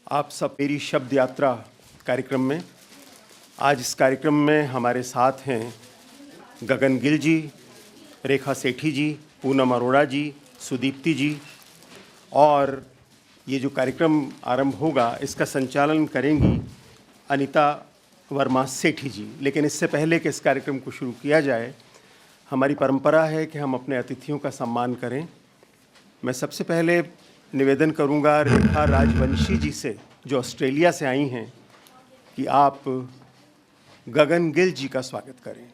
आप सब मेरी शब्द यात्रा कार्यक्रम में आज इस कार्यक्रम में हमारे साथ हैं गगन गिल जी, रेखा सेठी जी, पूनम अरोड़ा जी, सुदीप्ति जी। और ये जो कार्यक्रम आरंभ होगा इसका संचालन करेंगी अनीता वर्मा सेठी जी। लेकिन इससे पहले कि इस कार्यक्रम को शुरू किया जाए, हमारी परंपरा है कि हम अपने अतिथियों का सम्मान करें। मैं सबसे पहले निवेदन करूंगा रेखा राजवंशी जी से, जो ऑस्ट्रेलिया से आई हैं, कि आप गगन गिल जी का स्वागत करें।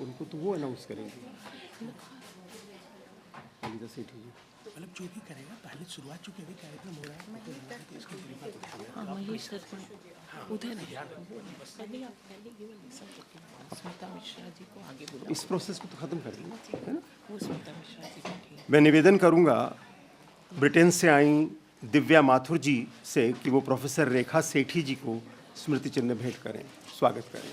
उनको तो वो अनाउंस करेंगे अनीता सेठी जी। मतलब जो भी करेगा पहले शुरुआत, चूंकि अभी कार्यक्रम हो रहा है उधर स्मिता मिश्रा जी को आगे बुलाओ। इस प्रोसेस को तो खत्म कर देंगे, है ना? वो स्मिता मिश्रा जी को ठीक। मैं निवेदन करूंगा ब्रिटेन से आई दिव्या माथुर जी से कि वो प्रोफेसर रेखा सेठी जी को स्मृति चिन्ह भेंट करें, स्वागत करें।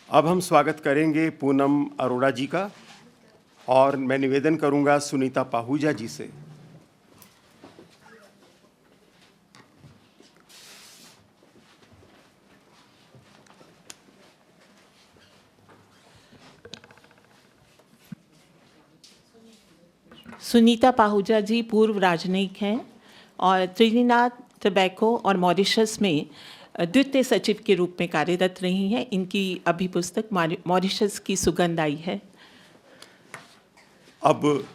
अब हम स्वागत करेंगे पूनम अरोड़ा जी का, और मैं निवेदन करूंगा सुनीता पाहूजा जी से। सुनीता पाहूजा जी पूर्व राजनयिक हैं और त्रिनिदाद टोबैगो और मॉरिशस में द्वितीय सचिव के रूप में कार्यरत रही हैं। इनकी अभी पुस्तक मॉरिशस की सुगंध आई है। अब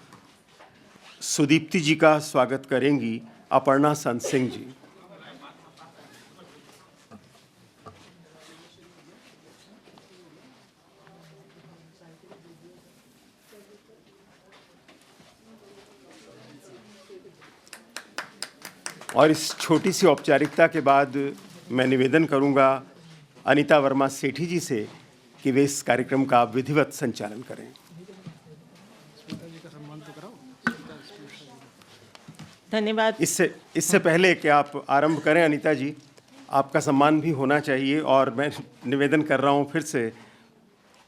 सुदीप्ति जी का स्वागत करेंगी अपर्णा संत सिंह जी। और इस छोटी सी औपचारिकता के बाद मैं निवेदन करूंगा अनीता वर्मा सेठी जी से कि वे इस कार्यक्रम का विधिवत संचालन करें। धन्यवाद। इससे पहले कि आप आरंभ करें अनीता जी, आपका सम्मान भी होना चाहिए, और मैं निवेदन कर रहा हूं फिर से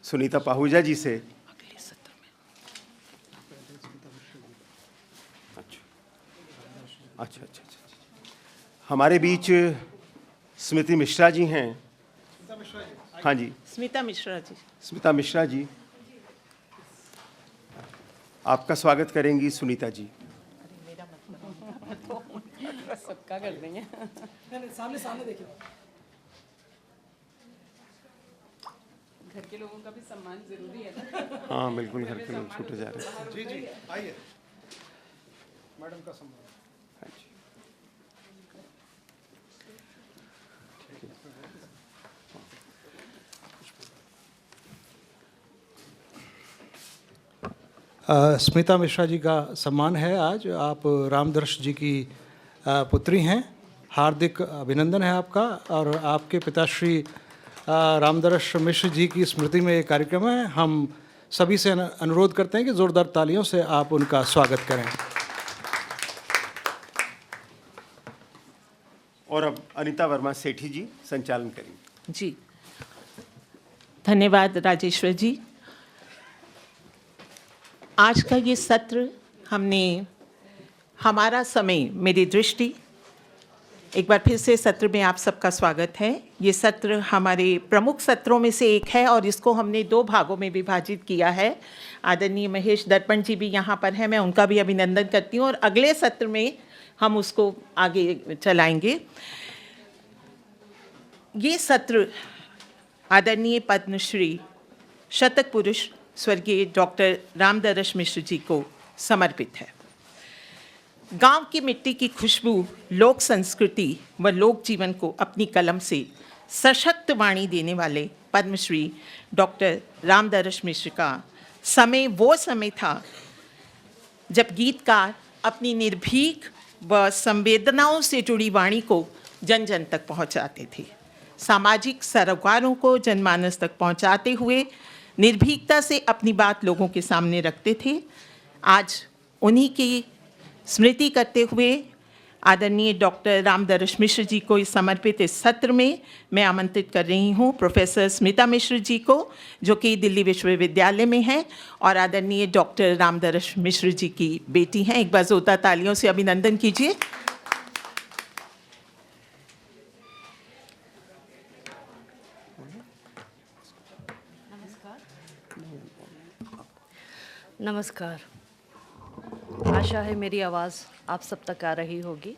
सुनीता पाहूजा जी से। अगले सत्र में अच्छा, हमारे बीच स्मृति मिश्रा जी हैं। हाँ जी, स्मिता मिश्रा जी। स्मिता मिश्रा जी, आपका स्वागत करेंगी सुनीता जी। सबका कर देंगे। सामने देखिए। घर के लोगों का भी सम्मान जरूरी है ना। हाँ बिल्कुल, घर के लोग छूटे जा रहे हैं। जी आइए, मैडम का सम्मान। हाँ जी, स्मिता मिश्रा जी का सम्मान है आज। आप रामदर्श जी की पुत्री हैं। हार्दिक अभिनंदन है आपका। और आपके पिताश्री रामदर्श मिश्र जी की स्मृति में ये कार्यक्रम है। हम सभी से अनुरोध करते हैं कि जोरदार तालियों से आप उनका स्वागत करें। और अब अनीता वर्मा सेठी जी संचालन करेंगी। जी, धन्यवाद राजेश्वर जी। आज का ये सत्र हमने हमारा समय मेरी दृष्टि, एक बार फिर से सत्र में आप सबका स्वागत है। ये सत्र हमारे प्रमुख सत्रों में से एक है और इसको हमने 2 भागों में विभाजित किया है। आदरणीय महेश दर्पण जी भी यहाँ पर हैं, मैं उनका भी अभिनंदन करती हूँ, और अगले सत्र में हम उसको आगे चलाएंगे। ये सत्र आदरणीय पद्मश्री शतक पुरुष स्वर्गीय डॉक्टर रामदरस मिश्र जी को समर्पित है। गांव की मिट्टी की खुशबू, लोक संस्कृति व लोक जीवन को अपनी कलम से सशक्त वाणी देने वाले पद्मश्री डॉक्टर रामदरस मिश्र का समय वो समय था जब गीतकार अपनी निर्भीक व संवेदनाओं से जुड़ी वाणी को जन जन तक पहुंचाते थे। सामाजिक सरोकारों को जनमानस तक पहुंचाते हुए निर्भीकता से अपनी बात लोगों के सामने रखते थे। आज उन्हीं की स्मृति करते हुए आदरणीय डॉक्टर रामदरश मिश्र जी को इस समर्पित इस सत्र में मैं आमंत्रित कर रही हूँ प्रोफेसर स्मिता मिश्र जी को, जो कि दिल्ली विश्वविद्यालय में हैं और आदरणीय डॉक्टर रामदरश मिश्र जी की बेटी हैं। एक बार जोरदार तालियों से अभिनंदन कीजिए। नमस्कार। आशा है मेरी आवाज़ आप सब तक आ रही होगी।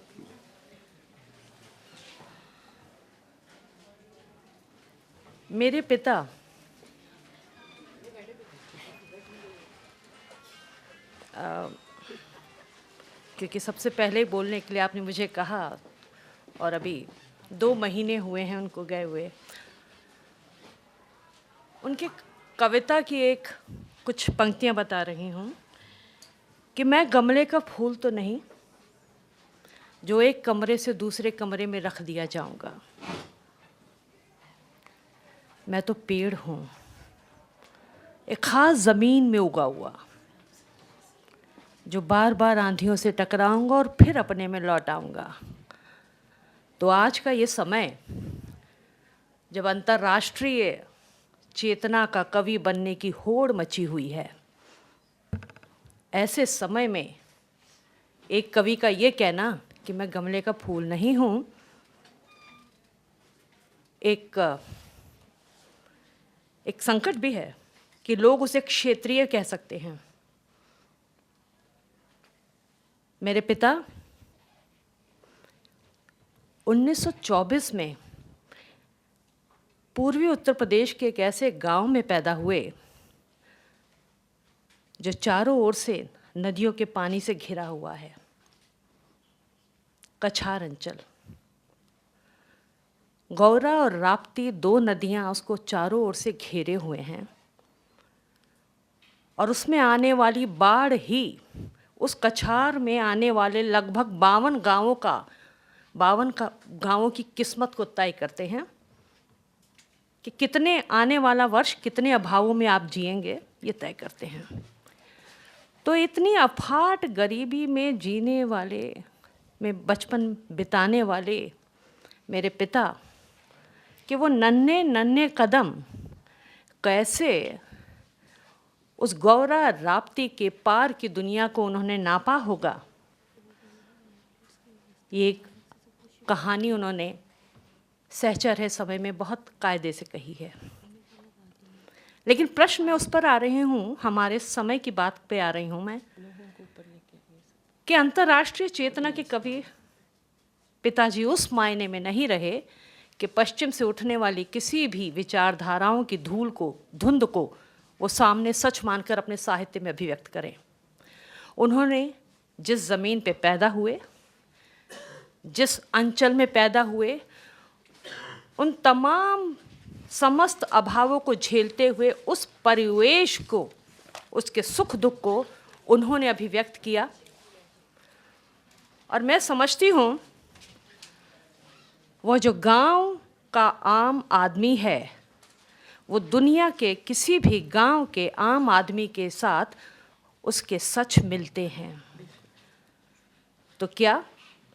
मेरे पिता क्योंकि सबसे पहले बोलने के लिए आपने मुझे कहा और अभी 2 महीने हुए हैं उनको गए हुए, उनकी कविता की एक कुछ पंक्तियां बता रही हूँ कि मैं गमले का फूल तो नहीं जो एक कमरे से दूसरे कमरे में रख दिया जाऊंगा। मैं तो पेड़ हूँ, एक खास ज़मीन में उगा हुआ, जो बार बार आंधियों से टकराऊंगा और फिर अपने में लौट आऊंगा। तो आज का ये समय जब अंतर्राष्ट्रीय चेतना का कवि बनने की होड़ मची हुई है, ऐसे समय में एक कवि का ये कहना कि मैं गमले का फूल नहीं हूँ, एक संकट भी है कि लोग उसे क्षेत्रीय कह सकते हैं। मेरे पिता 1924 में पूर्वी उत्तर प्रदेश के एक ऐसे गांव में पैदा हुए जो चारों ओर से नदियों के पानी से घिरा हुआ है, कछार अंचल। गौरा और राप्ती 2 नदियां उसको चारों ओर से घेरे हुए हैं और उसमें आने वाली बाढ़ ही उस कछार में आने वाले लगभग 52 गांवों की किस्मत को तय करते हैं कि कितने आने वाला वर्ष कितने अभावों में आप जिएंगे, ये तय करते हैं। तो इतनी अफाट गरीबी में जीने वाले, में बचपन बिताने वाले मेरे पिता कि वो नन्हे नन्हे कदम कैसे उस गौरा राप्ती के पार की दुनिया को उन्होंने नापा होगा, ये एक कहानी उन्होंने सहचर है समय में बहुत कायदे से कही है। लेकिन प्रश्न मैं उस पर आ रही हूँ, हमारे समय की बात पे आ रही हूँ मैं, कि अंतर्राष्ट्रीय चेतना के कवि पिताजी उस मायने में नहीं रहे कि पश्चिम से उठने वाली किसी भी विचारधाराओं की धुंध को वो सामने सच मानकर अपने साहित्य में अभिव्यक्त करें। उन्होंने जिस ज़मीन पे पैदा हुए, जिस अंचल में पैदा हुए, उन तमाम समस्त अभावों को झेलते हुए उस परिवेश को, उसके सुख दुख को उन्होंने अभिव्यक्त किया। और मैं समझती हूँ वह जो गांव का आम आदमी है, वो दुनिया के किसी भी गांव के आम आदमी के साथ उसके सच मिलते हैं। तो क्या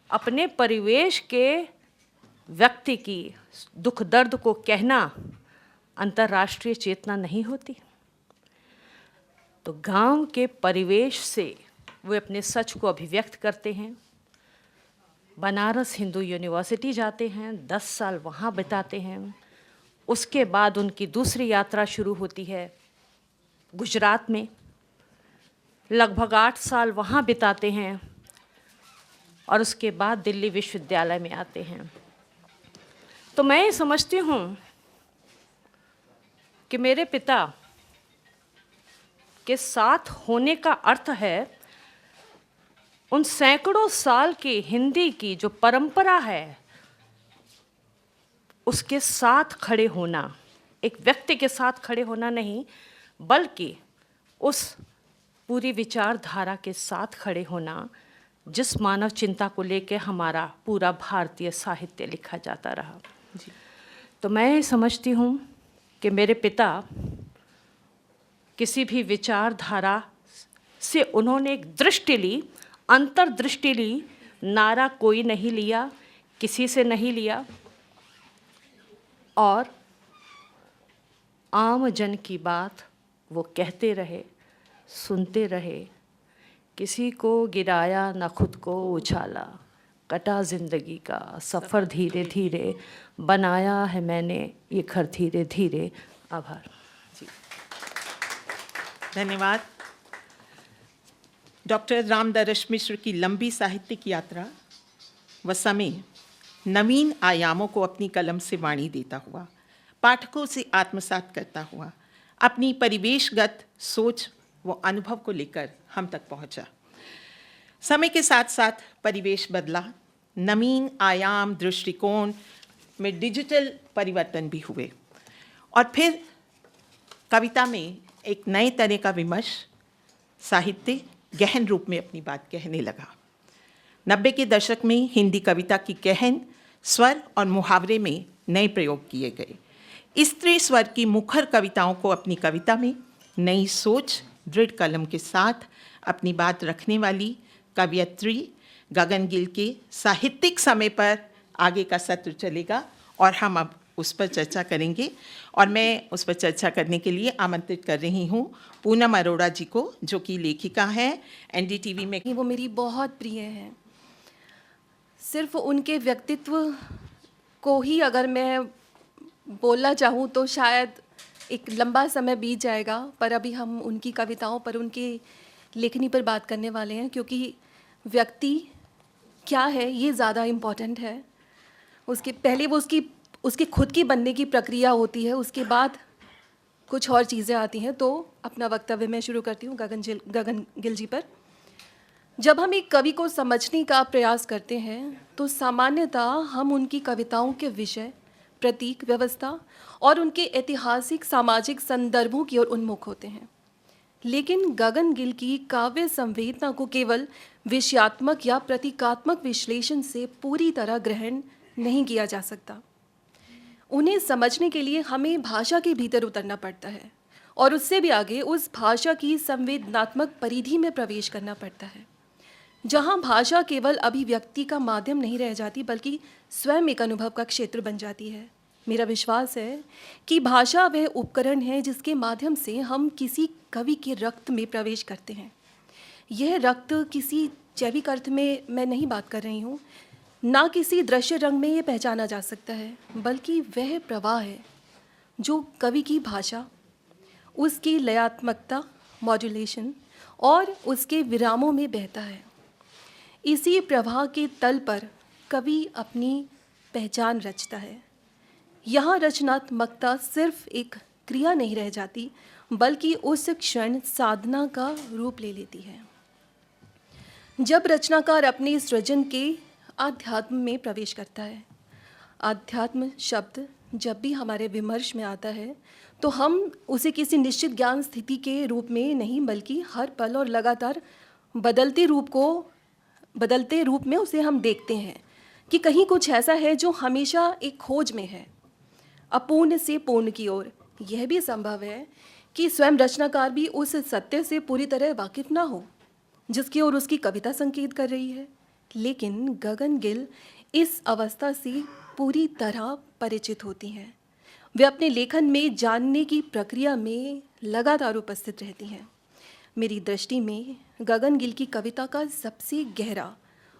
अपने परिवेश के व्यक्ति की दुख दर्द को कहना अंतर्राष्ट्रीय चेतना नहीं होती? तो गांव के परिवेश से वे अपने सच को अभिव्यक्त करते हैं। बनारस हिंदू यूनिवर्सिटी जाते हैं, 10 साल वहाँ बिताते हैं। उसके बाद उनकी दूसरी यात्रा शुरू होती है गुजरात में, लगभग 8 साल वहाँ बिताते हैं और उसके बाद दिल्ली विश्वविद्यालय में आते हैं। तो मैं ये समझती हूँ कि मेरे पिता के साथ होने का अर्थ है उन सैकड़ों साल की हिंदी की जो परंपरा है उसके साथ खड़े होना, एक व्यक्ति के साथ खड़े होना नहीं, बल्कि उस पूरी विचारधारा के साथ खड़े होना जिस मानव चिंता को लेकर हमारा पूरा भारतीय साहित्य लिखा जाता रहा। तो मैं समझती हूँ कि मेरे पिता किसी भी विचारधारा से उन्होंने एक दृष्टि ली, अंतर्दृष्टि ली। नारा कोई नहीं लिया, किसी से नहीं लिया, और आम जन की बात वो कहते रहे, सुनते रहे। किसी को गिराया न खुद को उछाला, कटा जिंदगी का सफ़र धीरे धीरे, बनाया है मैंने ये घर धीरे धीरे। आभार जी। धन्यवाद। डॉक्टर रामदरश मिश्र की लंबी साहित्यिक यात्रा व समय नवीन आयामों को अपनी कलम से वाणी देता हुआ, पाठकों से आत्मसात करता हुआ, अपनी परिवेशगत सोच व अनुभव को लेकर हम तक पहुंचा। समय के साथ साथ परिवेश बदला, नवीन आयाम दृष्टिकोण में डिजिटल परिवर्तन भी हुए, और फिर कविता में एक नए तरह का विमर्श, साहित्य गहन रूप में अपनी बात कहने लगा। 90 के दशक में हिंदी कविता की गहन स्वर और मुहावरे में नए प्रयोग किए गए। स्त्री स्वर की मुखर कविताओं को अपनी कविता में नई सोच, दृढ़ कलम के साथ अपनी बात रखने वाली कवयित्री गगन गिल के साहित्यिक समय पर आगे का सत्र चलेगा और हम अब उस पर चर्चा करेंगे। और मैं उस पर चर्चा करने के लिए आमंत्रित कर रही हूँ पूनम अरोड़ा जी को, जो कि लेखिका हैं, एनडीटीवी में। वो मेरी बहुत प्रिय हैं। सिर्फ उनके व्यक्तित्व को ही अगर मैं बोलना चाहूँ तो शायद एक लंबा समय बीत जाएगा, पर अभी हम उनकी कविताओं पर, उनकी लेखनी पर बात करने वाले हैं, क्योंकि व्यक्ति क्या है ये ज़्यादा इम्पॉर्टेंट है। उसके पहले वो उसकी खुद की बनने की प्रक्रिया होती है, उसके बाद कुछ और चीज़ें आती हैं। तो अपना वक्तव्य मैं शुरू करती हूँ गगन गिल जी पर। जब हम एक कवि को समझने का प्रयास करते हैं तो सामान्यतः हम उनकी कविताओं के विषय, प्रतीक, व्यवस्था और उनके ऐतिहासिक सामाजिक संदर्भों की ओर उन्मुख होते हैं। लेकिन गगन गिल की काव्य संवेदना को केवल विषयात्मक या प्रतीकात्मक विश्लेषण से पूरी तरह ग्रहण नहीं किया जा सकता। उन्हें समझने के लिए हमें भाषा के भीतर उतरना पड़ता है और उससे भी आगे उस भाषा की संवेदनात्मक परिधि में प्रवेश करना पड़ता है, जहाँ भाषा केवल अभिव्यक्ति का माध्यम नहीं रह जाती बल्कि स्वयं एक अनुभव का क्षेत्र बन जाती है। मेरा विश्वास है कि भाषा वह उपकरण है जिसके माध्यम से हम किसी कवि के रक्त में प्रवेश करते हैं। यह रक्त किसी जैविक अर्थ में मैं नहीं बात कर रही हूँ, ना किसी दृश्य रंग में ये पहचाना जा सकता है, बल्कि वह प्रवाह है जो कवि की भाषा, उसकी लयात्मकता, मॉड्यूलेशन और उसके विरामों में बहता है। इसी प्रवाह के तल पर कवि अपनी पहचान रचता है। यहाँ रचनात्मकता सिर्फ एक क्रिया नहीं रह जाती, बल्कि उस क्षण साधना का रूप ले लेती है। जब रचनाकार अपने सृजन के आध्यात्म में प्रवेश करता है, आध्यात्म शब्द जब भी हमारे विमर्श में आता है तो हम उसे किसी निश्चित ज्ञान स्थिति के रूप में नहीं, बल्कि हर पल और लगातार बदलते रूप में उसे हम देखते हैं कि कहीं कुछ ऐसा है जो हमेशा एक खोज में है, अपूर्ण से पूर्ण की ओर। यह भी संभव है कि स्वयं रचनाकार भी उस सत्य से पूरी तरह वाकिफ ना हो जिसकी ओर उसकी कविता संकेत कर रही है, लेकिन गगन गिल इस अवस्था से पूरी तरह परिचित होती हैं। वे अपने लेखन में जानने की प्रक्रिया में लगातार उपस्थित रहती हैं। मेरी दृष्टि में गगन गिल की कविता का सबसे गहरा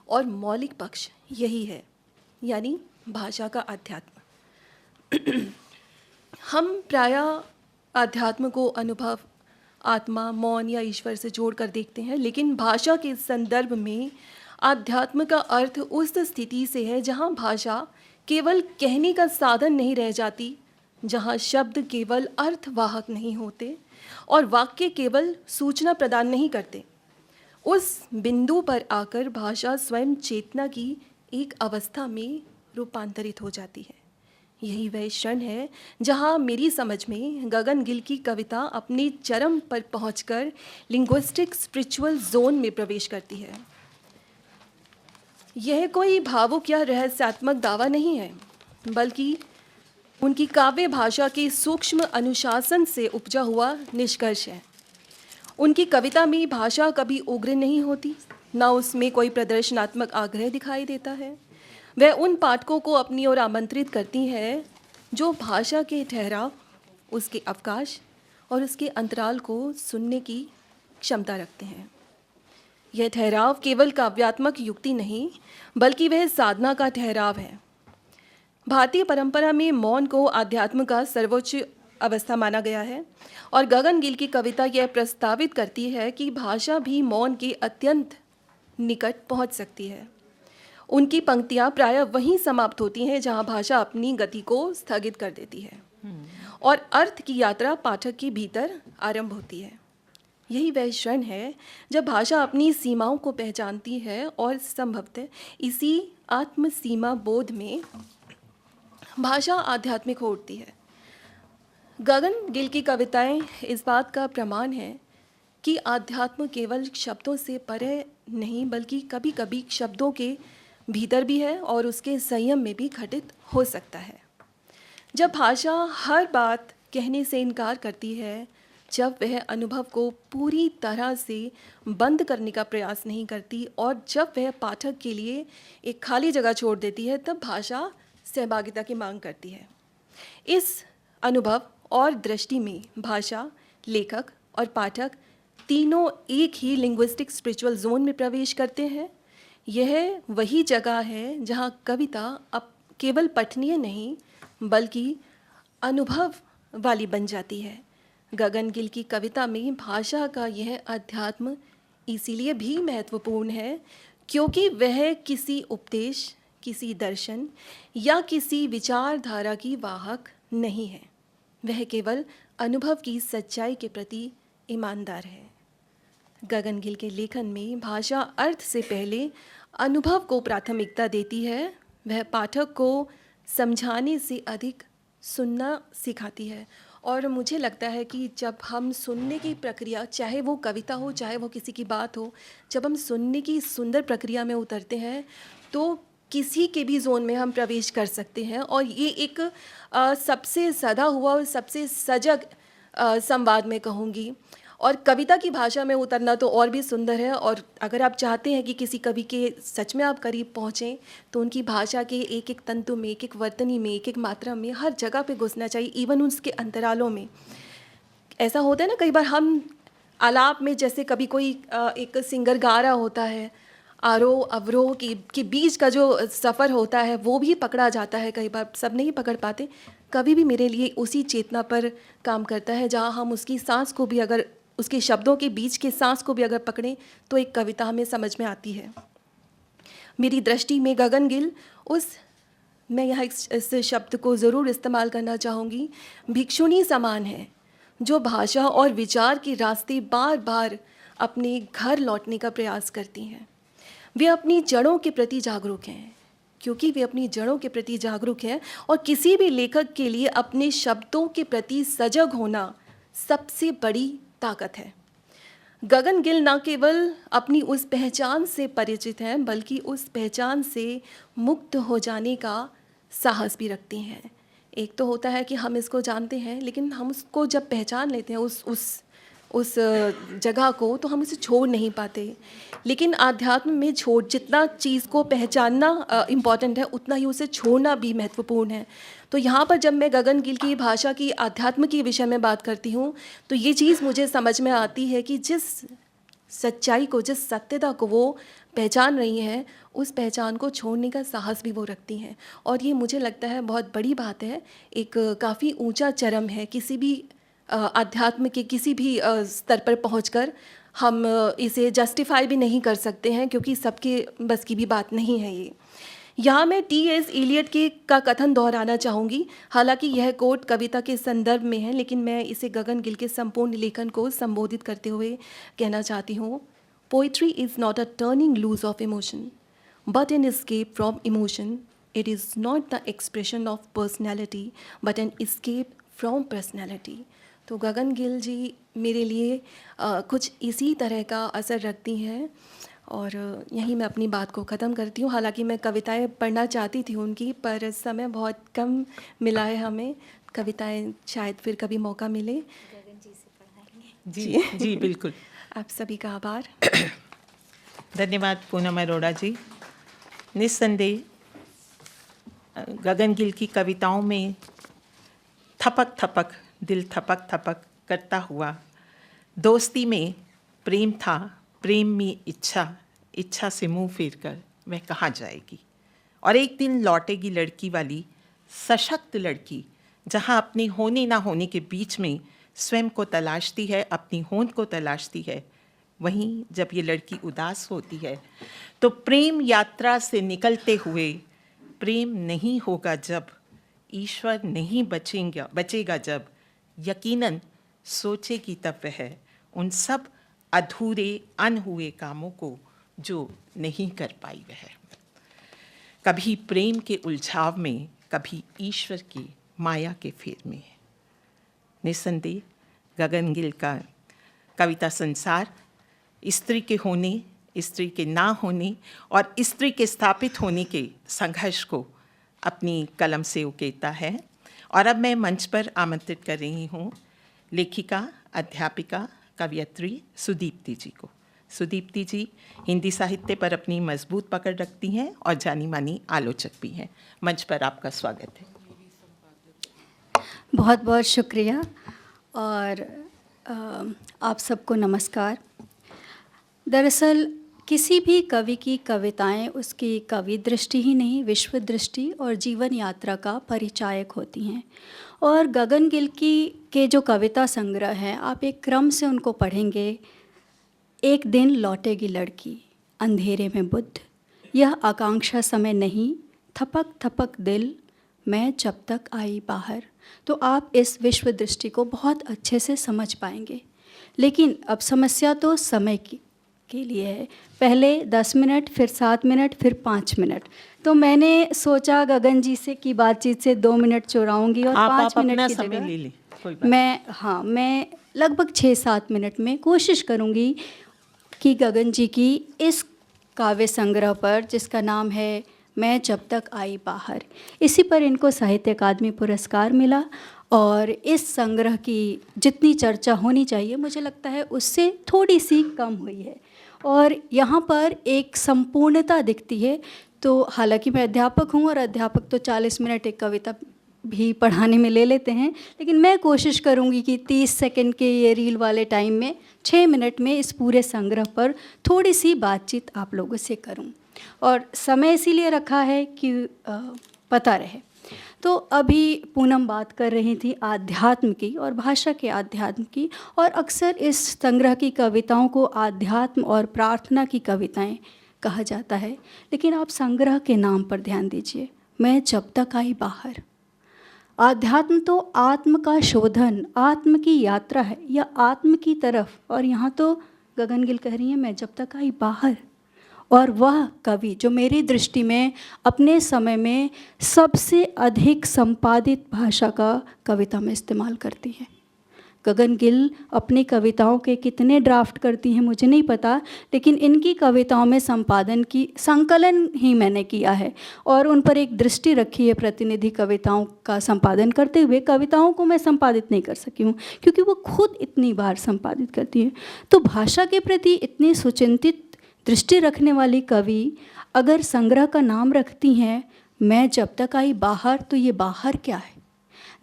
और मौलिक पक्ष यही है, यानी भाषा का अध्यात्म। हम प्रायः अध्यात्म को अनुभव, आत्मा, मौन या ईश्वर से जोड़कर देखते हैं, लेकिन भाषा के संदर्भ में आध्यात्म का अर्थ उस स्थिति से है जहाँ भाषा केवल कहने का साधन नहीं रह जाती, जहाँ शब्द केवल अर्थवाहक नहीं होते और वाक्य केवल सूचना प्रदान नहीं करते। उस बिंदु पर आकर भाषा स्वयं चेतना की एक अवस्था में रूपांतरित हो जाती है। यही वह क्षण है जहाँ मेरी समझ में गगन गिल की कविता अपने चरम पर पहुंचकर लिंग्विस्टिक स्पिरिचुअल जोन में प्रवेश करती है। यह कोई भावुक या रहस्यात्मक दावा नहीं है, बल्कि उनकी काव्य भाषा के सूक्ष्म अनुशासन से उपजा हुआ निष्कर्ष है। उनकी कविता में भाषा कभी उग्र नहीं होती, ना उसमें कोई प्रदर्शनात्मक आग्रह दिखाई देता है। वह उन पाठकों को अपनी ओर आमंत्रित करती है जो भाषा के ठहराव, उसके अवकाश और उसके अंतराल को सुनने की क्षमता रखते हैं। यह ठहराव केवल काव्यात्मक युक्ति नहीं, बल्कि वह साधना का ठहराव है। भारतीय परंपरा में मौन को आध्यात्म का सर्वोच्च अवस्था माना गया है और गगन गिल की कविता यह प्रस्तावित करती है कि भाषा भी मौन के अत्यंत निकट पहुंच सकती है। उनकी पंक्तियां प्रायः वहीं समाप्त होती हैं जहां भाषा अपनी गति को स्थगित कर देती है और अर्थ की यात्रा पाठक के भीतर आरंभ होती है। यही वह क्षण है जब भाषा अपनी सीमाओं को पहचानती है और संभवतः इसी आत्म सीमा बोध में भाषा आध्यात्मिक हो उठती है। गगन गिल की कविताएं इस बात का प्रमाण है कि आध्यात्म केवल शब्दों से परे नहीं, बल्कि कभी कभी शब्दों के भीतर भी है और उसके संयम में भी घटित हो सकता है। जब भाषा हर बात कहने से इनकार करती है, जब वह अनुभव को पूरी तरह से बंद करने का प्रयास नहीं करती और जब वह पाठक के लिए एक खाली जगह छोड़ देती है, तब भाषा सहभागिता की मांग करती है। इस अनुभव और दृष्टि में भाषा, लेखक और पाठक तीनों एक ही लिंग्विस्टिक स्पिरिचुअल जोन में प्रवेश करते हैं। यह वही जगह है जहाँ कविता अब केवल पठनीय नहीं, बल्कि अनुभव वाली बन जाती है। गगन गिल की कविता में भाषा का यह अध्यात्म इसीलिए भी महत्वपूर्ण है क्योंकि वह किसी उपदेश, किसी दर्शन या किसी विचारधारा की वाहक नहीं है। वह केवल अनुभव की सच्चाई के प्रति ईमानदार है। गगन गिल के लेखन में भाषा अर्थ से पहले अनुभव को प्राथमिकता देती है। वह पाठक को समझाने से अधिक सुनना सिखाती है और मुझे लगता है कि जब हम सुनने की प्रक्रिया, चाहे वो कविता हो, चाहे वो किसी की बात हो, जब हम सुनने की सुंदर प्रक्रिया में उतरते हैं तो किसी के भी जोन में हम प्रवेश कर सकते हैं और ये एक सबसे सदा हुआ और सबसे सजग संवाद में कहूँगी। और कविता की भाषा में उतरना तो और भी सुंदर है। और अगर आप चाहते हैं कि किसी कवि के सच में आप करीब पहुँचें तो उनकी भाषा के एक एक तंतु में, एक एक वर्तनी में, एक एक मात्रा में, हर जगह पे घुसना चाहिए, इवन उसके अंतरालों में। ऐसा होता है ना, कई बार हम आलाप में, जैसे कभी कोई एक सिंगर गा रहा होता है, आरोह अवरोह के बीच का जो सफ़र होता है वो भी पकड़ा जाता है। कई बार सब नहीं पकड़ पाते। कभी भी मेरे लिए उसी चेतना पर काम करता है जहाँ हम उसकी सांस को भी, अगर उसके शब्दों के बीच के सांस को भी अगर पकड़ें तो एक कविता हमें समझ में आती है। मेरी दृष्टि में गगन गिल मैं यहाँ इस शब्द को ज़रूर इस्तेमाल करना चाहूँगी, भिक्षुणी समान है जो भाषा और विचार के रास्ते बार बार अपने घर लौटने का प्रयास करती हैं। वे अपनी जड़ों के प्रति जागरूक हैं। क्योंकि वे अपनी जड़ों के प्रति जागरूक हैं और किसी भी लेखक के लिए अपने शब्दों के प्रति सजग होना सबसे बड़ी ताकत है। गगन गिल न केवल अपनी उस पहचान से परिचित हैं, बल्कि उस पहचान से मुक्त हो जाने का साहस भी रखती हैं। एक तो होता है कि हम इसको जानते हैं, लेकिन हम उसको जब पहचान लेते हैं उस जगह को, तो हम उसे छोड़ नहीं पाते। लेकिन आध्यात्म में जितना चीज़ को पहचानना इम्पॉर्टेंट है, उतना ही उसे छोड़ना भी महत्वपूर्ण है। तो यहाँ पर जब मैं गगन गिल की भाषा की, आध्यात्म के विषय में बात करती हूँ, तो ये चीज़ मुझे समझ में आती है कि जिस सच्चाई को, जिस सत्यता को वो पहचान रही हैं, उस पहचान को छोड़ने का साहस भी वो रखती हैं। और ये मुझे लगता है बहुत बड़ी बात है, एक काफ़ी ऊंचा चरम है। किसी भी अध्यात्म के किसी भी स्तर पर पहुंचकर हम इसे जस्टिफाई भी नहीं कर सकते हैं, क्योंकि सबके बस की भी बात नहीं है ये। यहाँ मैं टी.एस. इलियट का कथन दोहराना चाहूँगी। हालांकि यह कोट कविता के संदर्भ में है, लेकिन मैं इसे गगन गिल के संपूर्ण लेखन को संबोधित करते हुए कहना चाहती हूँ। Poetry is not a turning loose of emotion but an escape from emotion. It is not the expression of personality but an escape from personality. तो गगन गिल जी मेरे लिए कुछ इसी तरह का असर रखती हैं। और यहीं मैं अपनी बात को ख़त्म करती हूँ। हालांकि मैं कविताएं पढ़ना चाहती थी उनकी, पर समय बहुत कम मिला है हमें। कविताएं शायद फिर कभी मौका मिले। जी जी बिल्कुल। आप सभी का आभार। धन्यवाद पूनम अरोड़ा जी। निस्संदेह गगन गिल की कविताओं में थपक थपक दिल थपक थपक करता हुआ दोस्ती में प्रेम था, प्रेम में इच्छा, इच्छा से मुंह फेर कर वह कहाँ जाएगी, और एक दिन लौटेगी लड़की वाली सशक्त लड़की, जहाँ अपने होने ना होने के बीच में स्वयं को तलाशती है, अपनी होंद को तलाशती है। वहीं जब ये लड़की उदास होती है तो प्रेम यात्रा से निकलते हुए प्रेम नहीं होगा जब, ईश्वर नहीं बचेगा जब, यकीनन सोचेगी तब वह उन सब अधूरे अनहुए कामों को जो नहीं कर पाई वह। कभी प्रेम के उलझाव में, कभी ईश्वर की माया के फेर में। निस्संदेह गगन गिल का कविता संसार स्त्री के होने, स्त्री के ना होने और स्त्री के स्थापित होने के संघर्ष को अपनी कलम से उकेरता है। और अब मैं मंच पर आमंत्रित कर रही हूँ लेखिका, अध्यापिका, कवयित्री सुदीप्ति जी को। सुदीप्ति जी हिंदी साहित्य पर अपनी मजबूत पकड़ रखती हैं और जानी मानी आलोचक भी हैं। मंच पर आपका स्वागत है। बहुत बहुत शुक्रिया और आप सबको नमस्कार। दरअसल किसी भी कवि की कविताएं उसकी कवि दृष्टि ही नहीं, विश्व दृष्टि और जीवन यात्रा का परिचायक होती हैं। और गगन गिल के जो कविता संग्रह हैं, आप एक क्रम से उनको पढ़ेंगे। एक दिन लौटेगी लड़की, अंधेरे में बुद्ध, यह आकांक्षा समय नहीं, थपक थपक दिल, मैं जब तक आई बाहर, तो आप इस विश्व दृष्टि को बहुत अच्छे से समझ पाएंगे। लेकिन अब समस्या तो समय के लिए है। पहले 10 मिनट, फिर 7 मिनट, फिर 5 मिनट। तो मैंने सोचा गगन जी से की बातचीत से 2 मिनट चुराऊंगी और 5 मिनट की जगह ले लें। मैं लगभग 6-7 मिनट में कोशिश करूंगी कि गगन जी की इस काव्य संग्रह पर, जिसका नाम है मैं जब तक आई बाहर, इसी पर इनको साहित्य अकादमी पुरस्कार मिला। और इस संग्रह की जितनी चर्चा होनी चाहिए, मुझे लगता है उससे थोड़ी सी कम हुई है। और यहाँ पर एक संपूर्णता दिखती है। तो हालांकि मैं अध्यापक हूँ और अध्यापक तो 40 मिनट एक कविता भी पढ़ाने में ले लेते हैं, लेकिन मैं कोशिश करूँगी कि 30 सेकंड के ये रील वाले टाइम में 6 मिनट में इस पूरे संग्रह पर थोड़ी सी बातचीत आप लोगों से करूँ। और समय इसीलिए रखा है कि पता रहे। तो अभी पूनम बात कर रही थी आध्यात्म की और भाषा के आध्यात्म की, और अक्सर इस संग्रह की कविताओं को आध्यात्म और प्रार्थना की कविताएं कहा जाता है। लेकिन आप संग्रह के नाम पर ध्यान दीजिए, मैं जब तक आई बाहर। आध्यात्म तो आत्म का शोधन, आत्म की यात्रा है, या आत्म की तरफ। और यहाँ तो गगन गिल कह रही हैं मैं जब तक आई बाहर। और वह कवि जो मेरी दृष्टि में अपने समय में सबसे अधिक संपादित भाषा का कविता में इस्तेमाल करती है। गगन गिल अपनी कविताओं के कितने ड्राफ्ट करती हैं मुझे नहीं पता, लेकिन इनकी कविताओं में संपादन की संकलन ही मैंने किया है और उन पर एक दृष्टि रखी है। प्रतिनिधि कविताओं का संपादन करते हुए कविताओं को मैं संपादित नहीं कर सकी हूँ, क्योंकि वो खुद इतनी बार संपादित करती हैं। तो भाषा के प्रति इतनी सुचिंतित दृष्टि रखने वाली कवि अगर संग्रह का नाम रखती हैं मैं जब तक आई बाहर, तो ये बाहर क्या है?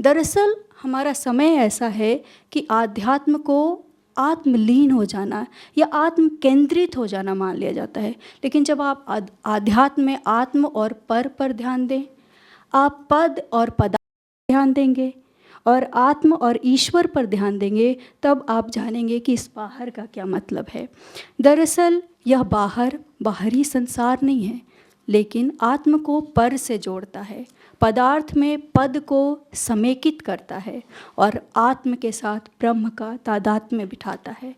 दरअसल हमारा समय ऐसा है कि आध्यात्म को आत्मलीन हो जाना या आत्म केंद्रित हो जाना मान लिया जाता है। लेकिन जब आप आध्यात्म में आत्म और पर ध्यान दें, आप पद और पदार्थ ध्यान देंगे और आत्म और ईश्वर पर ध्यान देंगे, तब आप जानेंगे कि इस बाहर का क्या मतलब है। दरअसल यह बाहर बाहरी संसार नहीं है, लेकिन आत्म को पर से जोड़ता है, पदार्थ में पद को समेकित करता है और आत्म के साथ ब्रह्म का तादात्म्य में बिठाता है।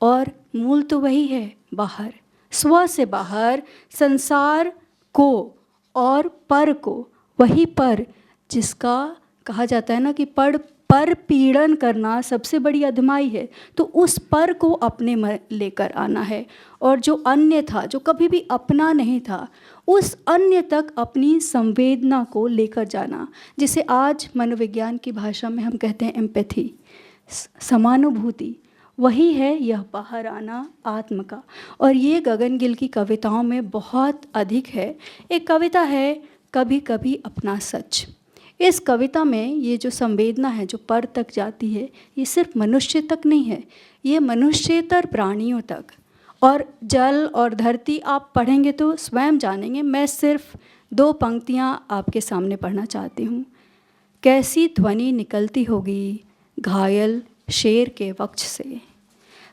और मूल तो वही है, बाहर, स्व से बाहर, संसार को और पर को, वही पर जिसका कहा जाता है ना कि पर पीड़न करना सबसे बड़ी अधमाई है। तो उस पर को अपने में लेकर आना है, और जो अन्य था, जो कभी भी अपना नहीं था, उस अन्य तक अपनी संवेदना को लेकर जाना, जिसे आज मनोविज्ञान की भाषा में हम कहते हैं एम्पैथी, समानुभूति। वही है यह बाहर आना आत्म का। और ये गगन गिल की कविताओं में बहुत अधिक है। एक कविता है कभी कभी अपना सच। इस कविता में ये जो संवेदना है जो पर तक जाती है, ये सिर्फ मनुष्य तक नहीं है, ये मनुष्यतर प्राणियों तक, और जल और धरती आप पढ़ेंगे तो स्वयं जानेंगे। मैं सिर्फ 2 पंक्तियाँ आपके सामने पढ़ना चाहती हूँ। कैसी ध्वनि निकलती होगी घायल शेर के वक्ष से,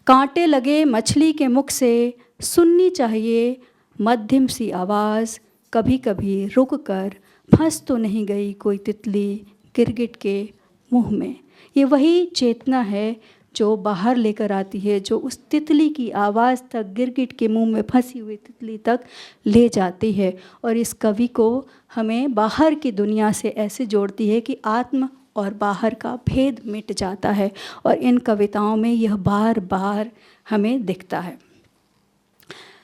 कांटे लगे मछली के मुख से, सुननी चाहिए मध्यम सी आवाज़, कभी कभी रुक कर फंस तो नहीं गई कोई तितली गिरगिट के मुंह में। ये वही चेतना है जो बाहर लेकर आती है, जो उस तितली की आवाज़ तक, गिरगिट के मुंह में फंसी हुई तितली तक ले जाती है। और इस कवि को हमें बाहर की दुनिया से ऐसे जोड़ती है कि आत्म और बाहर का भेद मिट जाता है, और इन कविताओं में यह बार बार हमें दिखता है।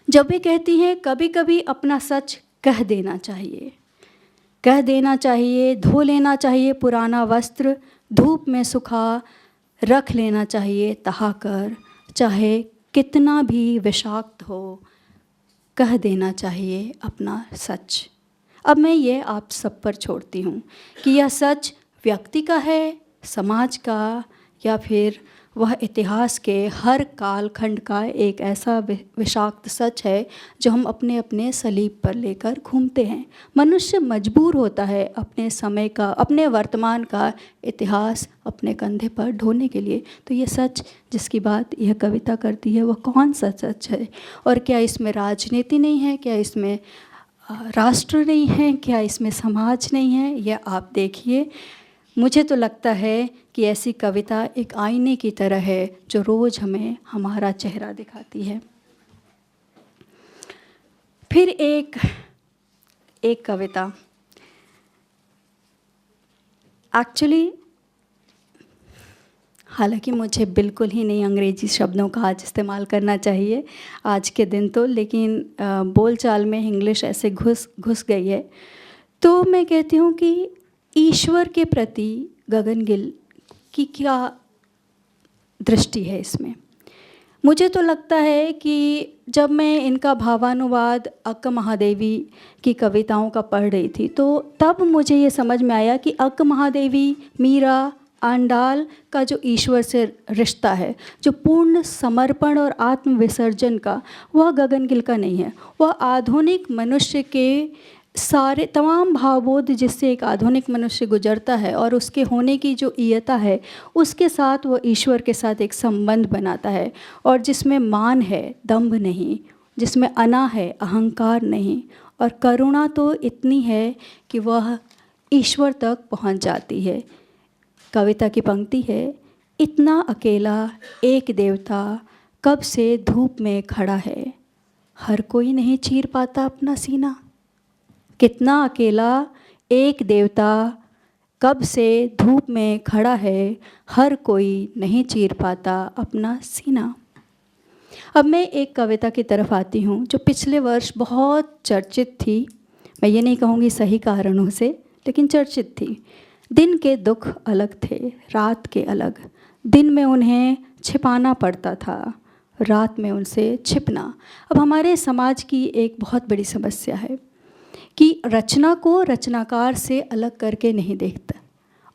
जब वे कहती हैं कभी कभी अपना सच कह देना चाहिए, कह देना चाहिए, धो लेना चाहिए पुराना वस्त्र, धूप में सुखा रख लेना चाहिए तहाकर, चाहे कितना भी विषाक्त हो, कह देना चाहिए अपना सच। अब मैं ये आप सब पर छोड़ती हूँ कि यह सच व्यक्ति का है, समाज का, या फिर वह इतिहास के हर कालखंड का एक ऐसा विषाक्त सच है जो हम अपने अपने सलीब पर लेकर घूमते हैं। मनुष्य मजबूर होता है अपने समय का, अपने वर्तमान का इतिहास अपने कंधे पर ढोने के लिए। तो ये सच जिसकी बात यह कविता करती है, वह कौन सा सच है? और क्या इसमें राजनीति नहीं है? क्या इसमें राष्ट्र नहीं है? क्या इसमें समाज नहीं है? यह आप देखिए। मुझे तो लगता है कि ऐसी कविता एक आईने की तरह है जो रोज़ हमें हमारा चेहरा दिखाती है। फिर एक कविता, एक्चुअली हालांकि मुझे बिल्कुल ही नहीं अंग्रेजी शब्दों का आज इस्तेमाल करना चाहिए आज के दिन तो, लेकिन बोलचाल में इंग्लिश ऐसे घुस गई है। तो मैं कहती हूँ कि ईश्वर के प्रति गगन गिल की क्या दृष्टि है इसमें। मुझे तो लगता है कि जब मैं इनका भावानुवाद अक्क महादेवी की कविताओं का पढ़ रही थी, तो तब मुझे ये समझ में आया कि अक्क महादेवी, मीरा, आंडाल का जो ईश्वर से रिश्ता है, जो पूर्ण समर्पण और आत्मविसर्जन का, वह गगन गिल का नहीं है। वह आधुनिक मनुष्य के सारे तमाम भावबोध जिससे एक आधुनिक मनुष्य गुजरता है और उसके होने की जो ईयता है, उसके साथ वो ईश्वर के साथ एक संबंध बनाता है, और जिसमें मान है, दंभ नहीं, जिसमें अना है, अहंकार नहीं, और करुणा तो इतनी है कि वह ईश्वर तक पहुंच जाती है। कविता की पंक्ति है, इतना अकेला एक देवता कब से धूप में खड़ा है, हर कोई नहीं चीर पाता अपना सीना। कितना अकेला एक देवता कब से धूप में खड़ा है, हर कोई नहीं चीर पाता अपना सीना। अब मैं एक कविता की तरफ आती हूँ जो पिछले वर्ष बहुत चर्चित थी। मैं ये नहीं कहूँगी सही कारणों से, लेकिन चर्चित थी। दिन के दुख अलग थे, रात के अलग। दिन में उन्हें छिपाना पड़ता था, रात में उनसे छिपना। अब हमारे समाज की एक बहुत बड़ी समस्या है कि रचना को रचनाकार से अलग करके नहीं देखता,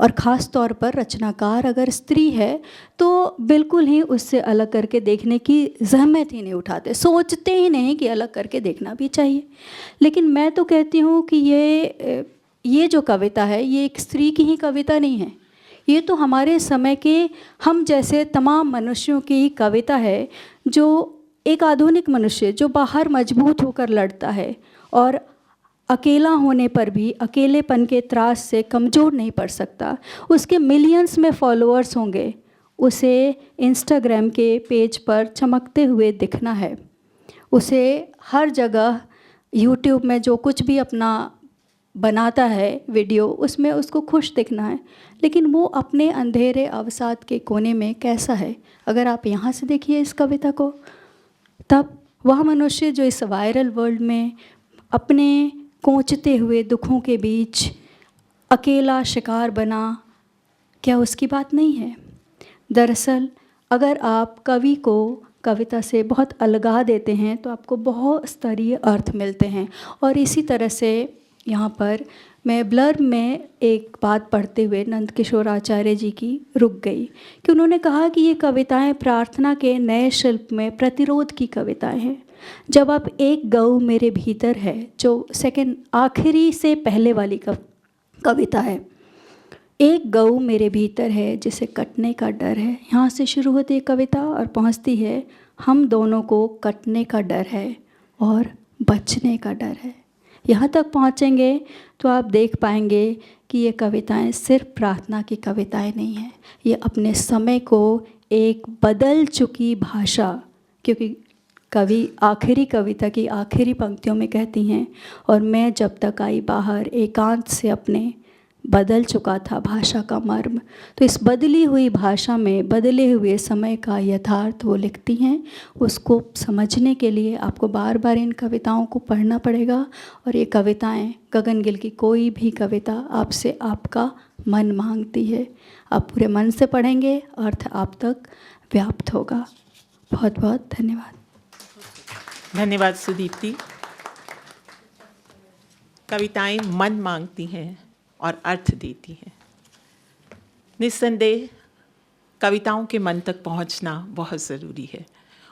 और ख़ास तौर पर रचनाकार अगर स्त्री है तो बिल्कुल ही उससे अलग करके देखने की ज़हमत ही नहीं उठाते, सोचते ही नहीं कि अलग करके देखना भी चाहिए। लेकिन मैं तो कहती हूँ कि ये जो कविता है, ये एक स्त्री की ही कविता नहीं है, ये तो हमारे समय के हम जैसे तमाम मनुष्यों की कविता है, जो एक आधुनिक मनुष्य जो बाहर मजबूत होकर लड़ता है और अकेला होने पर भी अकेलेपन के त्रास से कमज़ोर नहीं पड़ सकता। उसके मिलियंस में फॉलोअर्स होंगे, उसे इंस्टाग्राम के पेज पर चमकते हुए दिखना है, उसे हर जगह यूट्यूब में जो कुछ भी अपना बनाता है वीडियो, उसमें उसको खुश दिखना है, लेकिन वो अपने अंधेरे अवसाद के कोने में कैसा है, अगर आप यहाँ से देखिए इस कविता को, तब वह मनुष्य जो इस वायरल वर्ल्ड में अपने कोंचते हुए दुखों के बीच अकेला शिकार बना, क्या उसकी बात नहीं है? दरअसल अगर आप कवि को कविता से बहुत अलगा देते हैं तो आपको बहुत स्तरीय अर्थ मिलते हैं। और इसी तरह से यहाँ पर मैं ब्लर्ब में एक बात पढ़ते हुए नंद किशोर आचार्य जी की रुक गई कि उन्होंने कहा कि ये कविताएं प्रार्थना के नए शिल्प में प्रतिरोध की कविताएं हैं। जब आप एक गऊ मेरे भीतर है, जो सेकंड आखिरी से पहले वाली कविता है, एक गऊ मेरे भीतर है जिसे कटने का डर है, यहाँ से शुरू होती है कविता और पहुँचती है हम दोनों को कटने का डर है और बचने का डर है। यहाँ तक पहुँचेंगे तो आप देख पाएंगे कि ये कविताएं सिर्फ प्रार्थना की कविताएं नहीं हैं, ये अपने समय को एक बदल चुकी भाषा, क्योंकि कवि आखिरी कविता की आखिरी पंक्तियों में कहती हैं, और मैं जब तक आई बाहर एकांत से अपने बदल चुका था भाषा का मर्म। तो इस बदली हुई भाषा में बदले हुए समय का यथार्थ वो लिखती हैं। उसको समझने के लिए आपको बार बार इन कविताओं को पढ़ना पड़ेगा। और ये कविताएं, गगन गिल की कोई भी कविता आपसे आपका मन मांगती है, आप पूरे मन से पढ़ेंगे, अर्थ आप तक व्याप्त होगा। बहुत बहुत धन्यवाद। धन्यवाद सुदीप्ति। कविताएं मन मांगती हैं और अर्थ देती हैं। निस्संदेह कविताओं के मन तक पहुंचना बहुत ज़रूरी है,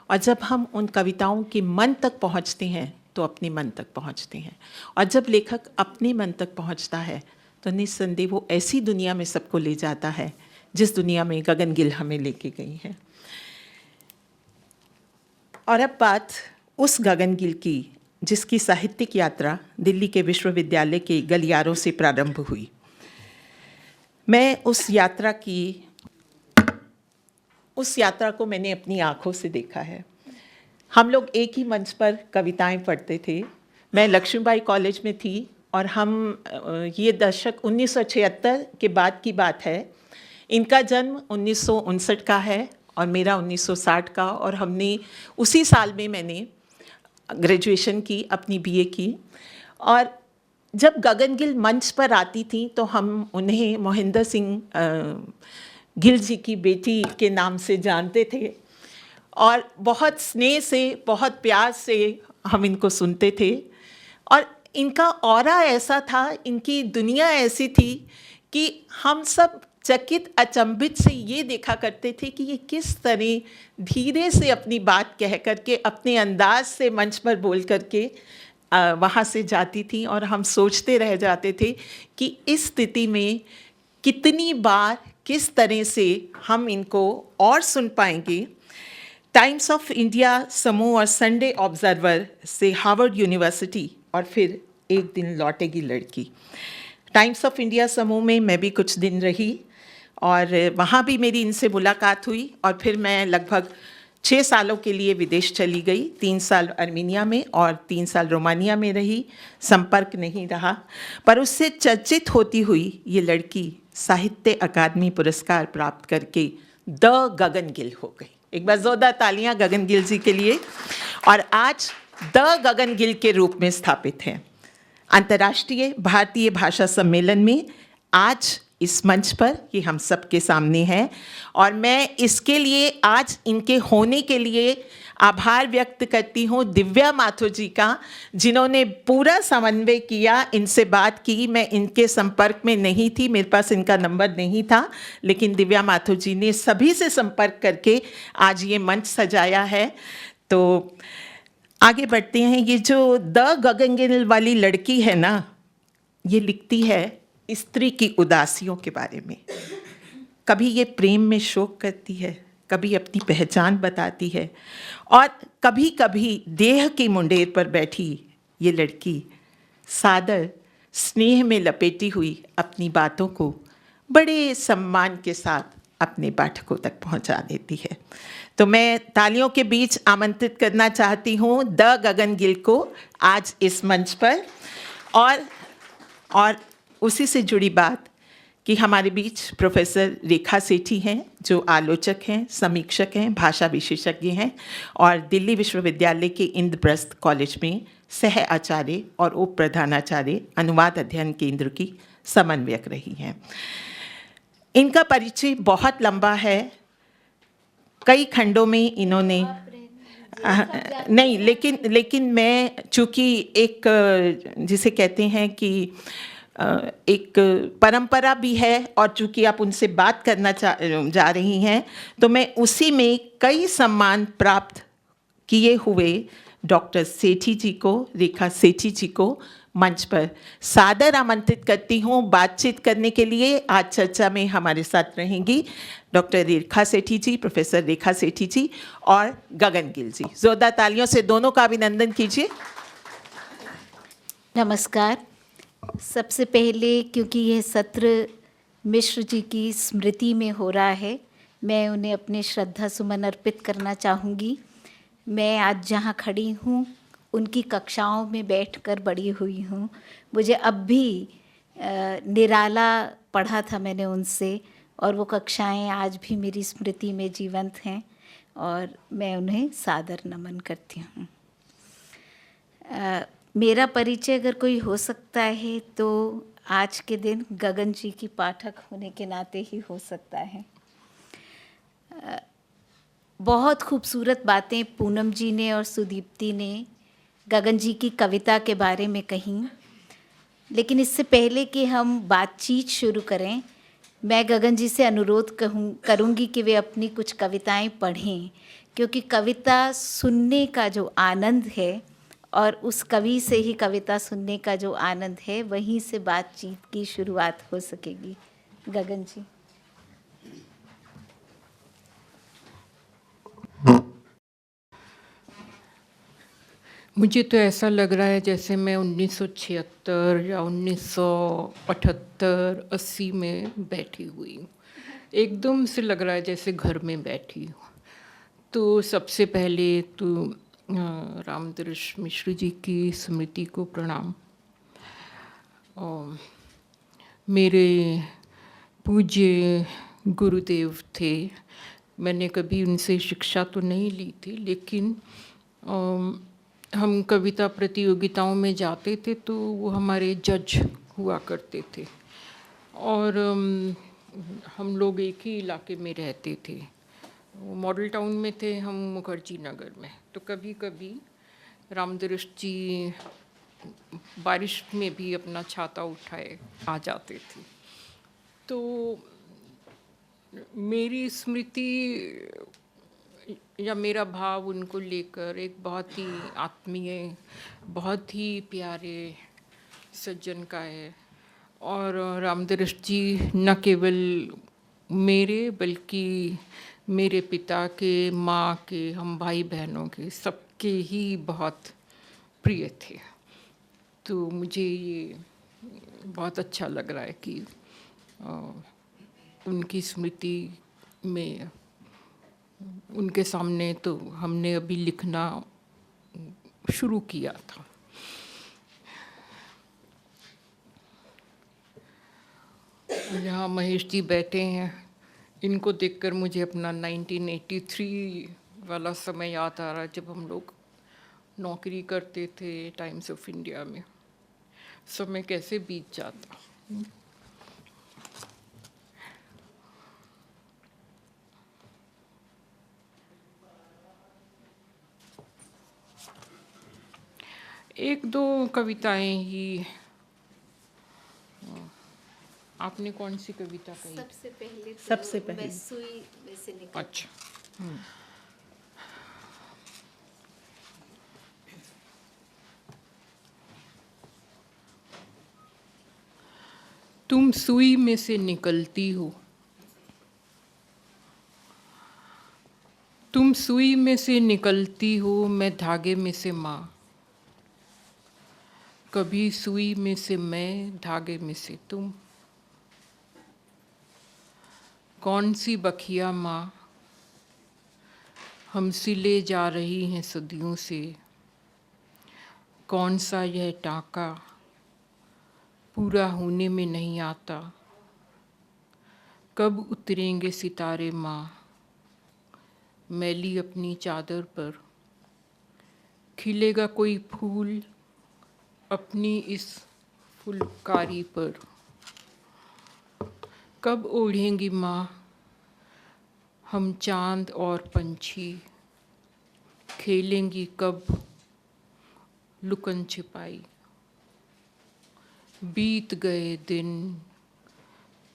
और जब हम उन कविताओं के मन तक पहुंचते हैं तो अपने मन तक पहुंचते हैं, और जब लेखक अपने मन तक पहुंचता है तो निस्संदेह वो ऐसी दुनिया में सबको ले जाता है जिस दुनिया में गगन गिल हमें लेके गई हैं। और अब बात उस गगन गिल की जिसकी साहित्यिक यात्रा दिल्ली के विश्वविद्यालय के गलियारों से प्रारंभ हुई। मैं उस यात्रा को मैंने अपनी आँखों से देखा है। हम लोग एक ही मंच पर कविताएं पढ़ते थे। मैं लक्ष्मीबाई कॉलेज में थी और हम ये दशक 1976 के बाद की बात है। इनका जन्म 1959 का है और मेरा 1960 का, और हमने उसी साल में मैंने ग्रेजुएशन की, अपनी बीए की। और जब गगन गिल मंच पर आती थी तो हम उन्हें मोहिंदर सिंह गिल जी की बेटी के नाम से जानते थे, और बहुत स्नेह से, बहुत प्यार से हम इनको सुनते थे। और इनका ऑरा ऐसा था, इनकी दुनिया ऐसी थी कि हम सब चकित अचंभित से ये देखा करते थे कि ये किस तरह धीरे से अपनी बात कह करके, अपने अंदाज से मंच पर बोल करके वहाँ से जाती थी। और हम सोचते रह जाते थे कि इस स्थिति में कितनी बार, किस तरह से हम इनको और सुन पाएंगे। टाइम्स ऑफ इंडिया समूह और संडे ऑब्जर्वर से हार्वर्ड यूनिवर्सिटी, और फिर एक दिन लौटेगी लड़की। टाइम्स ऑफ इंडिया समूह में मैं भी कुछ दिन रही और वहाँ भी मेरी इनसे मुलाकात हुई, और फिर मैं लगभग 6 सालों के लिए विदेश चली गई। 3 साल अर्मीनिया में और 3 साल रोमानिया में रही। संपर्क नहीं रहा, पर उससे चर्चित होती हुई ये लड़की साहित्य अकादमी पुरस्कार प्राप्त करके द गगन गिल हो गई। एक बार जोरदार तालियां गगन गिल जी के लिए। और आज द गगन गिल के रूप में स्थापित है। अंतर्राष्ट्रीय भारतीय भाषा सम्मेलन में आज इस मंच पर ये हम सब के सामने है, और मैं इसके लिए, आज इनके होने के लिए आभार व्यक्त करती हूँ दिव्या माथुर जी का, जिन्होंने पूरा समन्वय किया, इनसे बात की। मैं इनके संपर्क में नहीं थी, मेरे पास इनका नंबर नहीं था, लेकिन दिव्या माथुर जी ने सभी से संपर्क करके आज ये मंच सजाया है। तो आगे बढ़ते हैं। ये जो द गगन गिल वाली लड़की है ना, ये लिखती है स्त्री की उदासियों के बारे में। कभी ये प्रेम में शोक करती है, कभी अपनी पहचान बताती है, और कभी कभी देह की मुंडेर पर बैठी ये लड़की सादर स्नेह में लपेटी हुई अपनी बातों को बड़े सम्मान के साथ अपने पाठकों तक पहुंचा देती है। तो मैं तालियों के बीच आमंत्रित करना चाहती हूँ द गगन गिल को आज इस मंच पर। और और उसी से जुड़ी बात कि हमारे बीच प्रोफेसर रेखा सेठी हैं, जो आलोचक हैं, समीक्षक हैं, भाषा विशेषज्ञ हैं और दिल्ली विश्वविद्यालय के इंद्रप्रस्थ कॉलेज में सह आचार्य और उप प्रधानाचार्य अनुवाद अध्ययन केंद्र की समन्वयक रही हैं। इनका परिचय बहुत लंबा है, कई खंडों में इन्होंने नहीं, लेकिन मैं चूँकि एक जिसे कहते हैं कि एक परंपरा भी है और चूँकि आप उनसे बात करना जा रही हैं, तो मैं उसी में कई सम्मान प्राप्त किए हुए डॉक्टर सेठी जी को, रेखा सेठी जी को मंच पर सादर आमंत्रित करती हूँ बातचीत करने के लिए। आज चर्चा में हमारे साथ रहेंगी डॉक्टर रेखा सेठी जी, प्रोफेसर रेखा सेठी जी और गगन गिल जी। जोरदार तालियों से दोनों का अभिनंदन कीजिए। नमस्कार। सबसे पहले क्योंकि यह सत्र मिश्र जी की स्मृति में हो रहा है, मैं उन्हें अपने श्रद्धा सुमन अर्पित करना चाहूँगी। मैं आज जहाँ खड़ी हूँ उनकी कक्षाओं में बैठकर बड़ी हुई हूँ। मुझे अब भी निराला पढ़ा था मैंने उनसे, और वो कक्षाएं आज भी मेरी स्मृति में जीवंत हैं और मैं उन्हें सादर नमन करती हूँ। मेरा परिचय अगर कोई हो सकता है तो आज के दिन गगन जी की पाठक होने के नाते ही हो सकता है। बहुत खूबसूरत बातें पूनम जी ने और सुदीप्ति ने गगन जी की कविता के बारे में कहीं, लेकिन इससे पहले कि हम बातचीत शुरू करें, मैं गगन जी से अनुरोध करूंगी कि वे अपनी कुछ कविताएं पढ़ें, क्योंकि कविता सुनने का जो आनंद है और उस कवि से ही कविता सुनने का जो आनंद है, वहीं से बातचीत की शुरुआत हो सकेगी। गगन जी। मुझे तो ऐसा लग रहा है जैसे मैं 1976 या 1978-80 में बैठी हुई हूँ। एकदम से लग रहा है जैसे घर में बैठी हूँ। तो सबसे पहले तो रामदरश मिश्र जी की स्मृति को प्रणाम। और मेरे पूज्य गुरुदेव थे। मैंने कभी उनसे शिक्षा तो नहीं ली थी, लेकिन हम कविता प्रतियोगिताओं में जाते थे तो वो हमारे जज हुआ करते थे और हम लोग एक ही इलाके में रहते थे। वो मॉडल टाउन में थे, हम मुखर्जी नगर में। तो कभी कभी रामदरश जी बारिश में भी अपना छाता उठाए आ जाते थे। तो मेरी स्मृति या मेरा भाव उनको लेकर एक बहुत ही आत्मीय, बहुत ही प्यारे सज्जन का है। और रामदरश जी न केवल मेरे बल्कि मेरे पिता के, माँ के, हम भाई बहनों के, सबके ही बहुत प्रिय थे। तो मुझे ये बहुत अच्छा लग रहा है कि उनकी स्मृति में उनके सामने तो हमने अभी लिखना शुरू किया था। यहाँ महेश जी बैठे हैं, इनको देखकर मुझे अपना 1983 वाला समय याद आ रहा है, जब हम लोग नौकरी करते थे टाइम्स ऑफ इंडिया में। समय कैसे बीत जाता। एक दो कविताएं ही। आपने कौन सी कविता कही? सबसे पहले मैं सुई में से निकल। अच्छा। तुम सुई में से निकलती हो, तुम सुई में से निकलती हो, मैं धागे में से माँ। कभी सुई में से मैं, धागे में से तुम। कौन सी बखिया माँ हम सिले जा रही हैं सदियों से। कौन सा यह टाका पूरा होने में नहीं आता। कब उतरेंगे सितारे माँ मैली अपनी चादर पर, खिलेगा कोई फूल अपनी इस फुलकारी पर। कब ओढ़ेंगी माँ हम चांद और पंछी, खेलेंगी कब लुकन छिपाई। बीत गए दिन,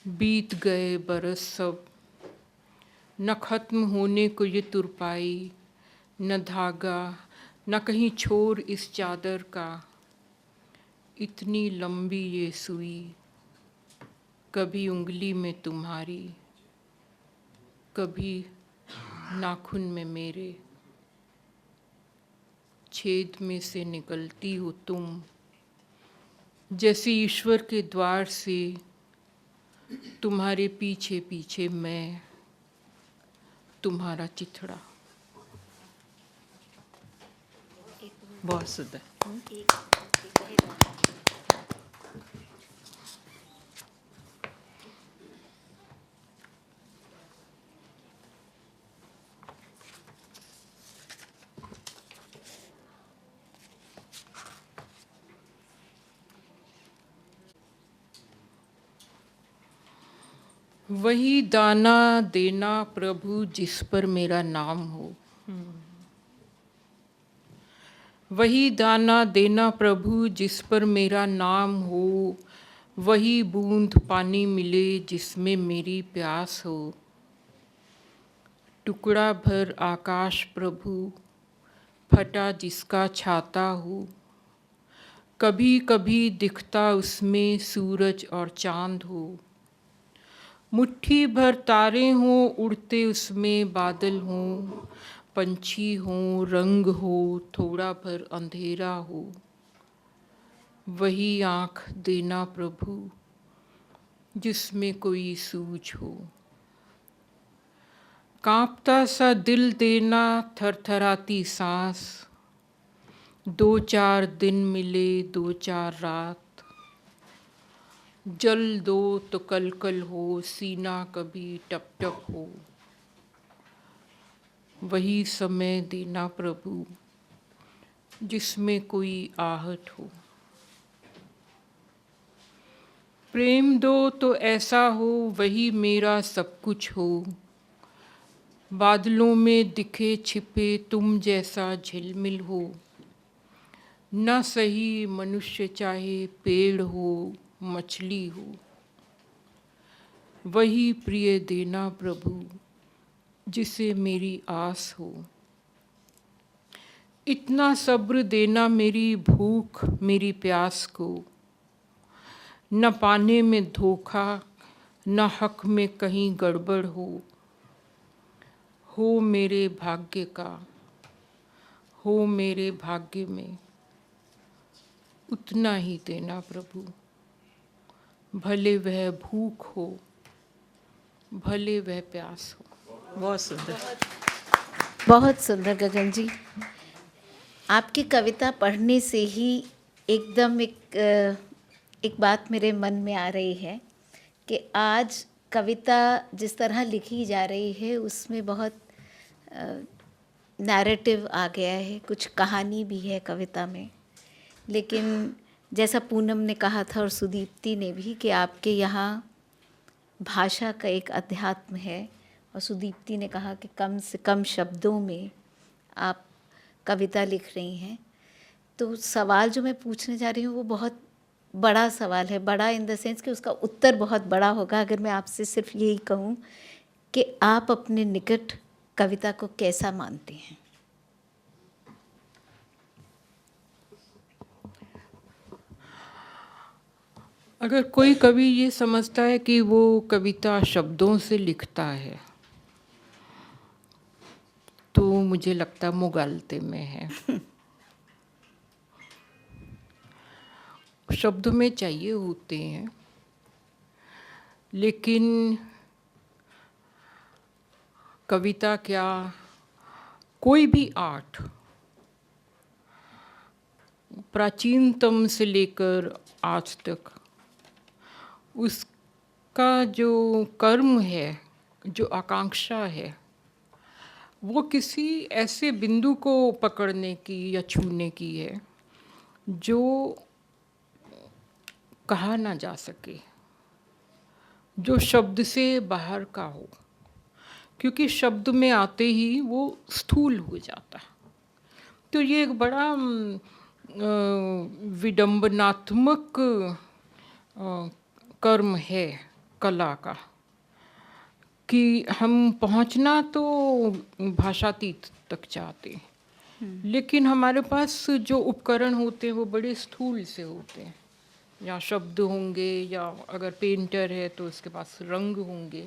बीत गए बरस सब, न खत्म होने को ये तुरपाई, न धागा न कहीं छोर इस चादर का, इतनी लंबी ये सुई कभी उंगली में तुम्हारी, कभी नाखून में मेरे। छेद में से निकलती हो तुम, जैसे ईश्वर के द्वार से, तुम्हारे पीछे पीछे मैं, तुम्हारा चिथड़ा। बहुत सुंदर। वही दाना देना प्रभु जिस पर मेरा नाम हो, वही दाना देना प्रभु जिस पर मेरा नाम हो, वही बूंद पानी मिले जिसमें मेरी प्यास हो। टुकड़ा भर आकाश प्रभु फटा जिसका छाता हो, कभी कभी दिखता उसमें सूरज और चांद हो। मुट्ठी भर तारे हों उड़ते उसमें बादल हों, पंछी हों रंग हो थोड़ा भर अंधेरा हो। वही आँख देना प्रभु जिसमें कोई सूझ हो। कांपता सा दिल देना थरथराती सांस, 2-4 दिन मिले 2-4 रात। जल दो तो कल कल हो, सीना कभी टप टप हो। वही समय देना प्रभु जिसमें कोई आहट हो। प्रेम दो तो ऐसा हो वही मेरा सब कुछ हो, बादलों में दिखे छिपे तुम जैसा झिलमिल हो। न सही मनुष्य चाहे पेड़ हो मछली हो, वही प्रिय देना प्रभु जिसे मेरी आस हो। इतना सब्र देना मेरी भूख मेरी प्यास को, न पाने में धोखा न हक में कहीं गड़बड़ हो मेरे भाग्य का, हो मेरे भाग्य में उतना ही देना प्रभु, भले वह भूख हो भले वह प्यास हो। बहुत सुंदर। बहुत सुंदर गगन जी। आपकी कविता पढ़ने से ही एकदम एक बात मेरे मन में आ रही है कि आज कविता जिस तरह लिखी जा रही है उसमें बहुत नैरेटिव आ गया है, कुछ कहानी भी है कविता में। लेकिन जैसा पूनम ने कहा था और सुदीप्ति ने भी कि आपके यहाँ भाषा का एक अध्यात्म है, और सुदीप्ति ने कहा कि कम से कम शब्दों में आप कविता लिख रही हैं। तो सवाल जो मैं पूछने जा रही हूँ वो बहुत बड़ा सवाल है, बड़ा इन द सेंस कि उसका उत्तर बहुत बड़ा होगा अगर मैं आपसे सिर्फ यही कहूँ कि आप अपने निकट कविता को कैसा मानते हैं। अगर कोई कवि ये समझता है कि वो कविता शब्दों से लिखता है तो मुझे लगता है मुगालते में है। शब्द में चाहिए होते हैं, लेकिन कविता क्या कोई भी आर्ट प्राचीनतम से लेकर आज तक उसका जो कर्म है, जो आकांक्षा है, वो किसी ऐसे बिंदु को पकड़ने की या छूने की है जो कहा ना जा सके, जो शब्द से बाहर का हो, क्योंकि शब्द में आते ही वो स्थूल हो जाता। तो ये एक बड़ा विडंबनात्मक कर्म है कला का, कि हम पहुंचना तो भाषातीत तक चाहते हैं, लेकिन हमारे पास जो उपकरण होते हैं वो बड़े स्थूल से होते हैं। या शब्द होंगे, या अगर पेंटर है तो उसके पास रंग होंगे।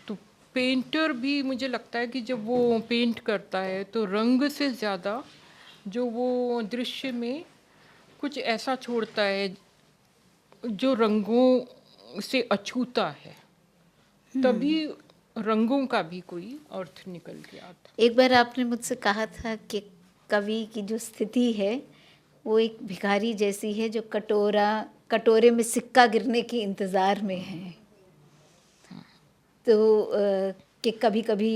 तो पेंटर भी मुझे लगता है कि जब वो पेंट करता है तो रंग से ज़्यादा जो वो दृश्य में कुछ ऐसा छोड़ता है जो रंगों से अछूता है, तभी रंगों का भी कोई अर्थ निकल के आता। एक बार आपने मुझसे कहा था कि कवि की जो स्थिति है वो एक भिखारी जैसी है जो कटोरे में सिक्का गिरने के इंतज़ार में है। तो कि कभी कभी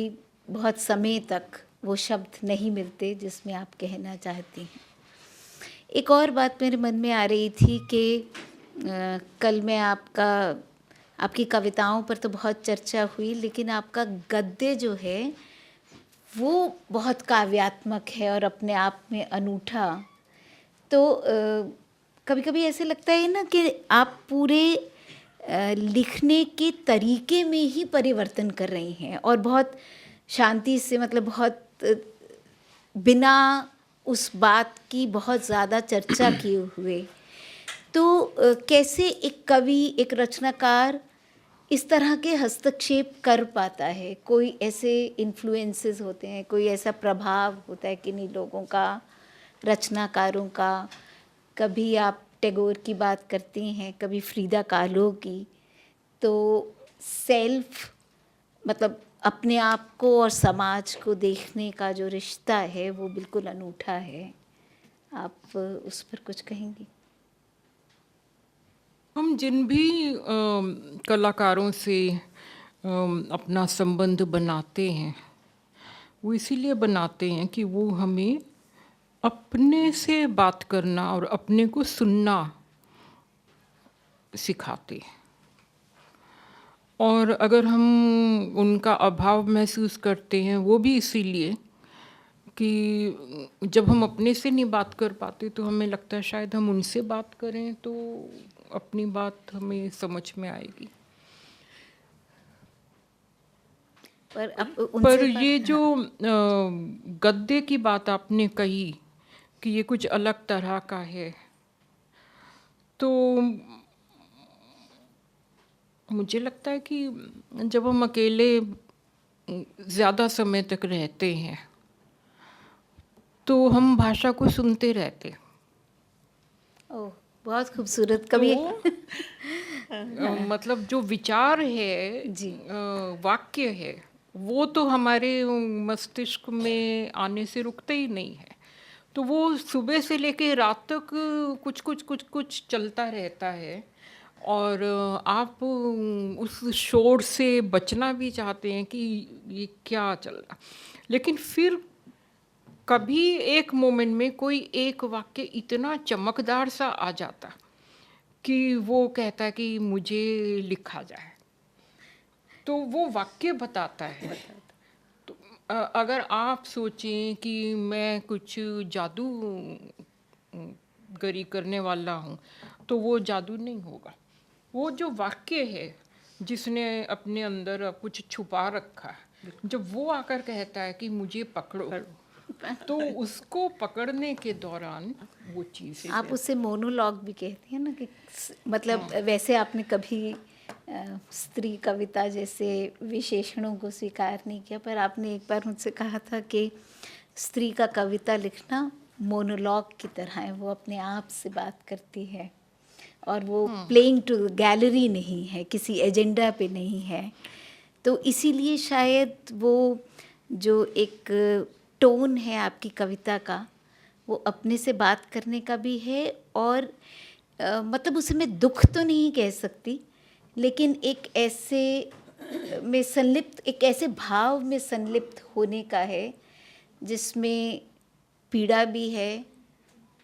बहुत समय तक वो शब्द नहीं मिलते जिसमें आप कहना चाहती हैं। एक और बात मेरे मन में आ रही थी कि कल मैं आपकी कविताओं पर तो बहुत चर्चा हुई, लेकिन आपका गद्य जो है वो बहुत काव्यात्मक है और अपने आप में अनूठा। तो कभी कभी ऐसे लगता है ना कि आप पूरे लिखने के तरीके में ही परिवर्तन कर रही हैं और बहुत शांति से, मतलब बहुत बिना उस बात की बहुत ज़्यादा चर्चा किए हुए। तो कैसे एक कवि, एक रचनाकार इस तरह के हस्तक्षेप कर पाता है? कोई ऐसे इन्फ्लुएंसेस होते हैं, कोई ऐसा प्रभाव होता है किन्हीं लोगों का, रचनाकारों का? कभी आप टैगोर की बात करती हैं, कभी फ्रीदा कालो की। तो सेल्फ, मतलब अपने आप को और समाज को देखने का जो रिश्ता है वो बिल्कुल अनूठा है। आप उस पर कुछ कहेंगी? हम जिन भी कलाकारों से अपना संबंध बनाते हैं वो इसीलिए बनाते हैं कि वो हमें अपने से बात करना और अपने को सुनना सिखाते हैं। और अगर हम उनका अभाव महसूस करते हैं वो भी इसीलिए कि जब हम अपने से नहीं बात कर पाते तो हमें लगता है शायद हम उनसे बात करें तो अपनी बात हमें समझ में आएगी। पर ये जो गद्य की बात आपने कही कि ये कुछ अलग तरह का है, तो मुझे लगता है कि जब हम अकेले ज़्यादा समय तक रहते हैं तो हम भाषा को सुनते रहते। ओह, बहुत खूबसूरत। कभी मतलब जो विचार है जी, वाक्य है वो तो हमारे मस्तिष्क में आने से रुकते ही नहीं है। तो वो सुबह से लेके रात तक कुछ चलता रहता है और आप उस शोर से बचना भी चाहते हैं कि ये क्या चल रहा, लेकिन फिर कभी एक मोमेंट में कोई एक वाक्य इतना चमकदार सा आ जाता कि वो कहता है कि मुझे लिखा जाए, तो वो वाक्य बताता है। तो अगर आप सोचें कि मैं कुछ जादू गरी करने वाला हूँ तो वो जादू नहीं होगा। वो जो वाक्य है जिसने अपने अंदर कुछ छुपा रखा है, जब वो आकर कहता है कि मुझे पकड़ो, तो उसको पकड़ने के दौरान वो चीज़, आप उसे मोनोलॉग भी कहती हैं ना, कि मतलब वैसे आपने कभी स्त्री कविता जैसे विशेषणों को स्वीकार नहीं किया, पर आपने एक बार मुझसे कहा था कि स्त्री का कविता लिखना मोनोलॉग की तरह है, वो अपने आप से बात करती है और वो प्लेइंग टू गैलरी नहीं है, किसी एजेंडा पे नहीं है। तो इसीलिए शायद वो जो एक टोन है आपकी कविता का वो अपने से बात करने का भी है और मतलब उसे मैं दुख तो नहीं कह सकती, लेकिन एक ऐसे में संलिप्त, एक ऐसे भाव में संलिप्त होने का है जिसमें पीड़ा भी है,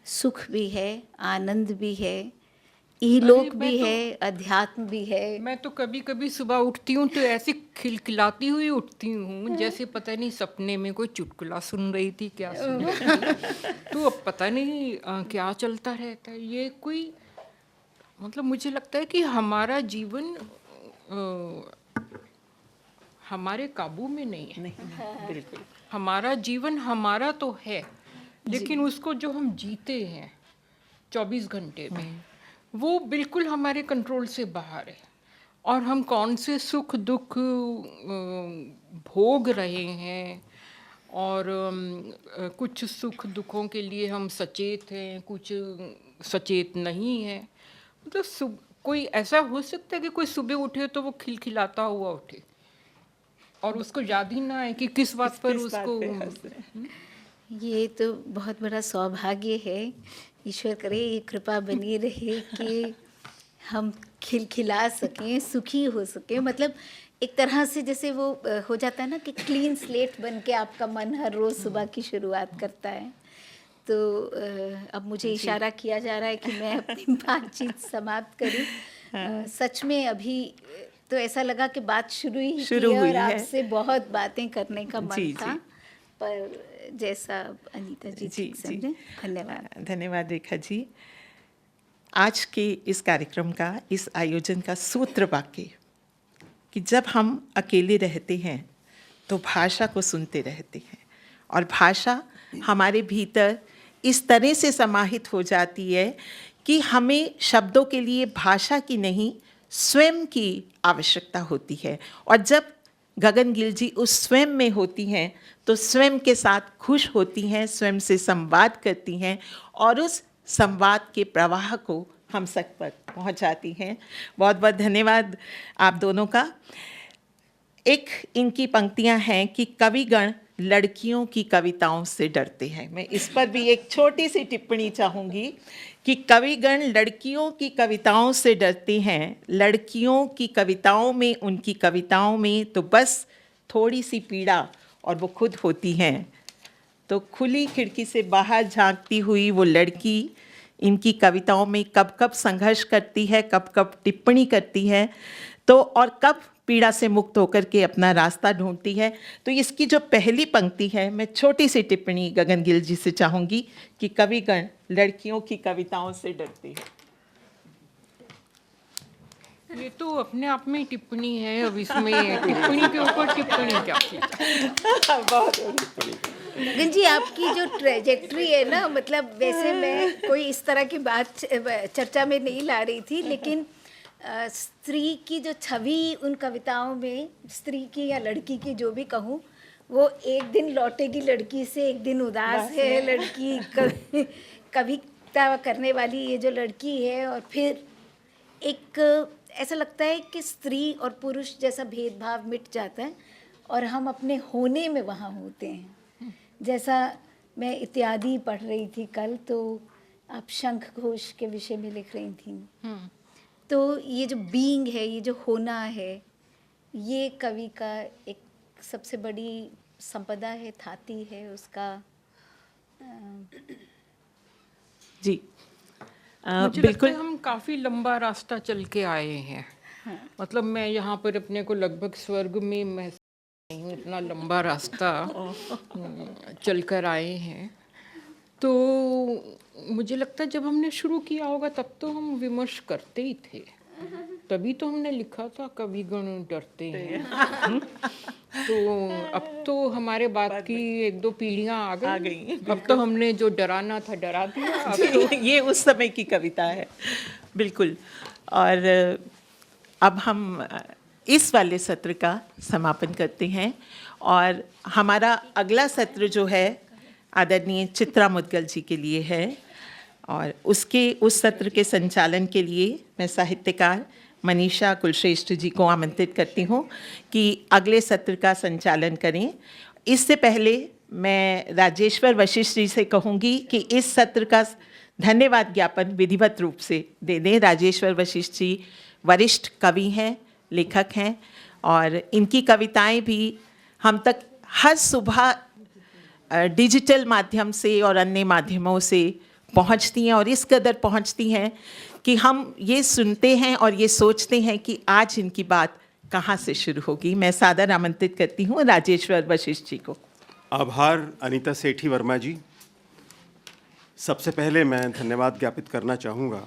सुख भी है, आनंद भी है, इहलोक भी है, अध्यात्म भी है। मैं तो कभी कभी सुबह उठती हूँ तो ऐसी खिलखिलाती हुई उठती हूँ जैसे पता नहीं सपने में कोई चुटकुला सुन रही थी, क्या सुन रही थी। तो अब पता नहीं क्या चलता रहता है। ये कोई मतलब मुझे लगता है कि हमारा जीवन हमारे काबू में नहीं है। बिल्कुल। हमारा जीवन हमारा तो है, लेकिन उसको जो हम जीते हैं 24 घंटे में वो बिल्कुल हमारे कंट्रोल से बाहर है। और हम कौन से सुख दुख भोग रहे हैं, और कुछ सुख दुखों के लिए हम सचेत हैं, कुछ सचेत नहीं है। मतलब कोई ऐसा हो सकता है कि कोई सुबह उठे तो वो खिलखिलाता हुआ उठे और उसको याद ही ना आए कि किस बात पर उसको। ये तो बहुत बड़ा सौभाग्य है। ईश्वर करे ये कृपा बनी रहे कि हम खिलखिला सकें, सुखी हो सकें। मतलब एक तरह से जैसे वो हो जाता है ना कि क्लीन स्लेट बन के आपका मन हर रोज़ सुबह की शुरुआत करता है। तो अब मुझे इशारा किया जा रहा है कि मैं अपनी बातचीत समाप्त करूं। सच में अभी तो ऐसा लगा कि बात शुरू शुरू हुई हुई और है। आपसे बहुत बातें करने का मन जी, था, जी। पर जैसा अनीता जी जी, ठीक जी। समझे। धन्यवाद। धन्यवाद रेखा जी। आज के इस कार्यक्रम का, इस आयोजन का सूत्र वाक्य कि जब हम अकेले रहते हैं तो भाषा को सुनते रहते हैं, और भाषा हमारे भीतर इस तरह से समाहित हो जाती है कि हमें शब्दों के लिए भाषा की नहीं, स्वयं की आवश्यकता होती है। और जब गगन गिल जी उस स्वयं में होती हैं तो स्वयं के साथ खुश होती हैं, स्वयं से संवाद करती हैं और उस संवाद के प्रवाह को हम तक पर पहुंचाती हैं। बहुत बहुत धन्यवाद आप दोनों का। एक इनकी पंक्तियां हैं कि कविगण लड़कियों की कविताओं से डरते हैं। मैं इस पर भी एक छोटी सी टिप्पणी चाहूँगी कि कविगण लड़कियों की कविताओं से डरते हैं। लड़कियों की कविताओं में, उनकी कविताओं में तो बस थोड़ी सी पीड़ा और वो खुद होती हैं। तो खुली खिड़की से बाहर झांकती हुई वो लड़की इनकी कविताओं में कब कब संघर्ष करती है, कब कब टिप्पणी करती है, तो और कब पीड़ा से मुक्त होकर के अपना रास्ता ढूंढती है। तो इसकी जो पहली पंक्ति है, मैं छोटी सी टिप्पणी गगन गिल जी से चाहूँगी कि कविगण लड़कियों की कविताओं से डरते हैं। ये तो अपने आप में टिप्पणी है। अब इसमें टिप्पणी के ऊपर टिप्पणी क्या की जाए। बहुत गगन जी, आपकी जो ट्रेजेक्ट्री है ना, मतलब वैसे मैं कोई इस तरह की बात चर्चा में नहीं ला रही थी, लेकिन स्त्री की जो छवि उन कविताओं में, स्त्री की या लड़की की जो भी कहूँ, वो एक दिन लौटेगी लड़की से, एक दिन उदास है लड़की, कविता करने वाली ये जो लड़की है। और फिर एक ऐसा लगता है कि स्त्री और पुरुष जैसा भेदभाव मिट जाता है और हम अपने होने में वहाँ होते हैं। जैसा मैं इत्यादि पढ़ रही थी कल, तो आप शंख घोष के विषय में लिख रही थी। तो ये जो बीइंग है, ये जो होना है, ये कवि का एक सबसे बड़ी संपदा है, थाती है उसका। जी मुझे लगता है हम काफ़ी लंबा रास्ता चल के आए हैं। मतलब मैं यहाँ पर अपने को लगभग स्वर्ग में महसूस नहीं हूँ, इतना लंबा रास्ता चल कर आए हैं। तो मुझे लगता है जब हमने शुरू किया होगा तब तो हम विमर्श करते ही थे, तभी तो हमने लिखा था कविगण डरते हैं। तो अब तो हमारे बाद की एक दो पीढ़ियां आ गई। अब तो हमने जो डराना था डरा दिया। अब तो ये उस समय की कविता है, बिल्कुल। और अब हम इस वाले सत्र का समापन करते हैं और हमारा अगला सत्र जो है आदरणीय चित्रा मुद्गल जी के लिए है। और उस सत्र के संचालन के लिए मैं साहित्यकार मनीषा कुलश्रेष्ठ जी को आमंत्रित करती हूँ कि अगले सत्र का संचालन करें। इससे पहले मैं राजेश्वर वशिष्ठ जी से कहूँगी कि इस सत्र का धन्यवाद ज्ञापन विधिवत रूप से दे दें। राजेश्वर वशिष्ठ जी वरिष्ठ कवि हैं, लेखक हैं, और इनकी कविताएं भी हम तक हर सुबह डिजिटल माध्यम से और अन्य माध्यमों से पहुंचती हैं, और इस कदर पहुंचती हैं कि हम ये सुनते हैं और ये सोचते हैं कि आज इनकी बात कहाँ से शुरू होगी। मैं सादर आमंत्रित करती हूँ राजेश्वर वशिष्ठ जी को। आभार अनीता सेठी वर्मा जी। सबसे पहले मैं धन्यवाद ज्ञापित करना चाहूँगा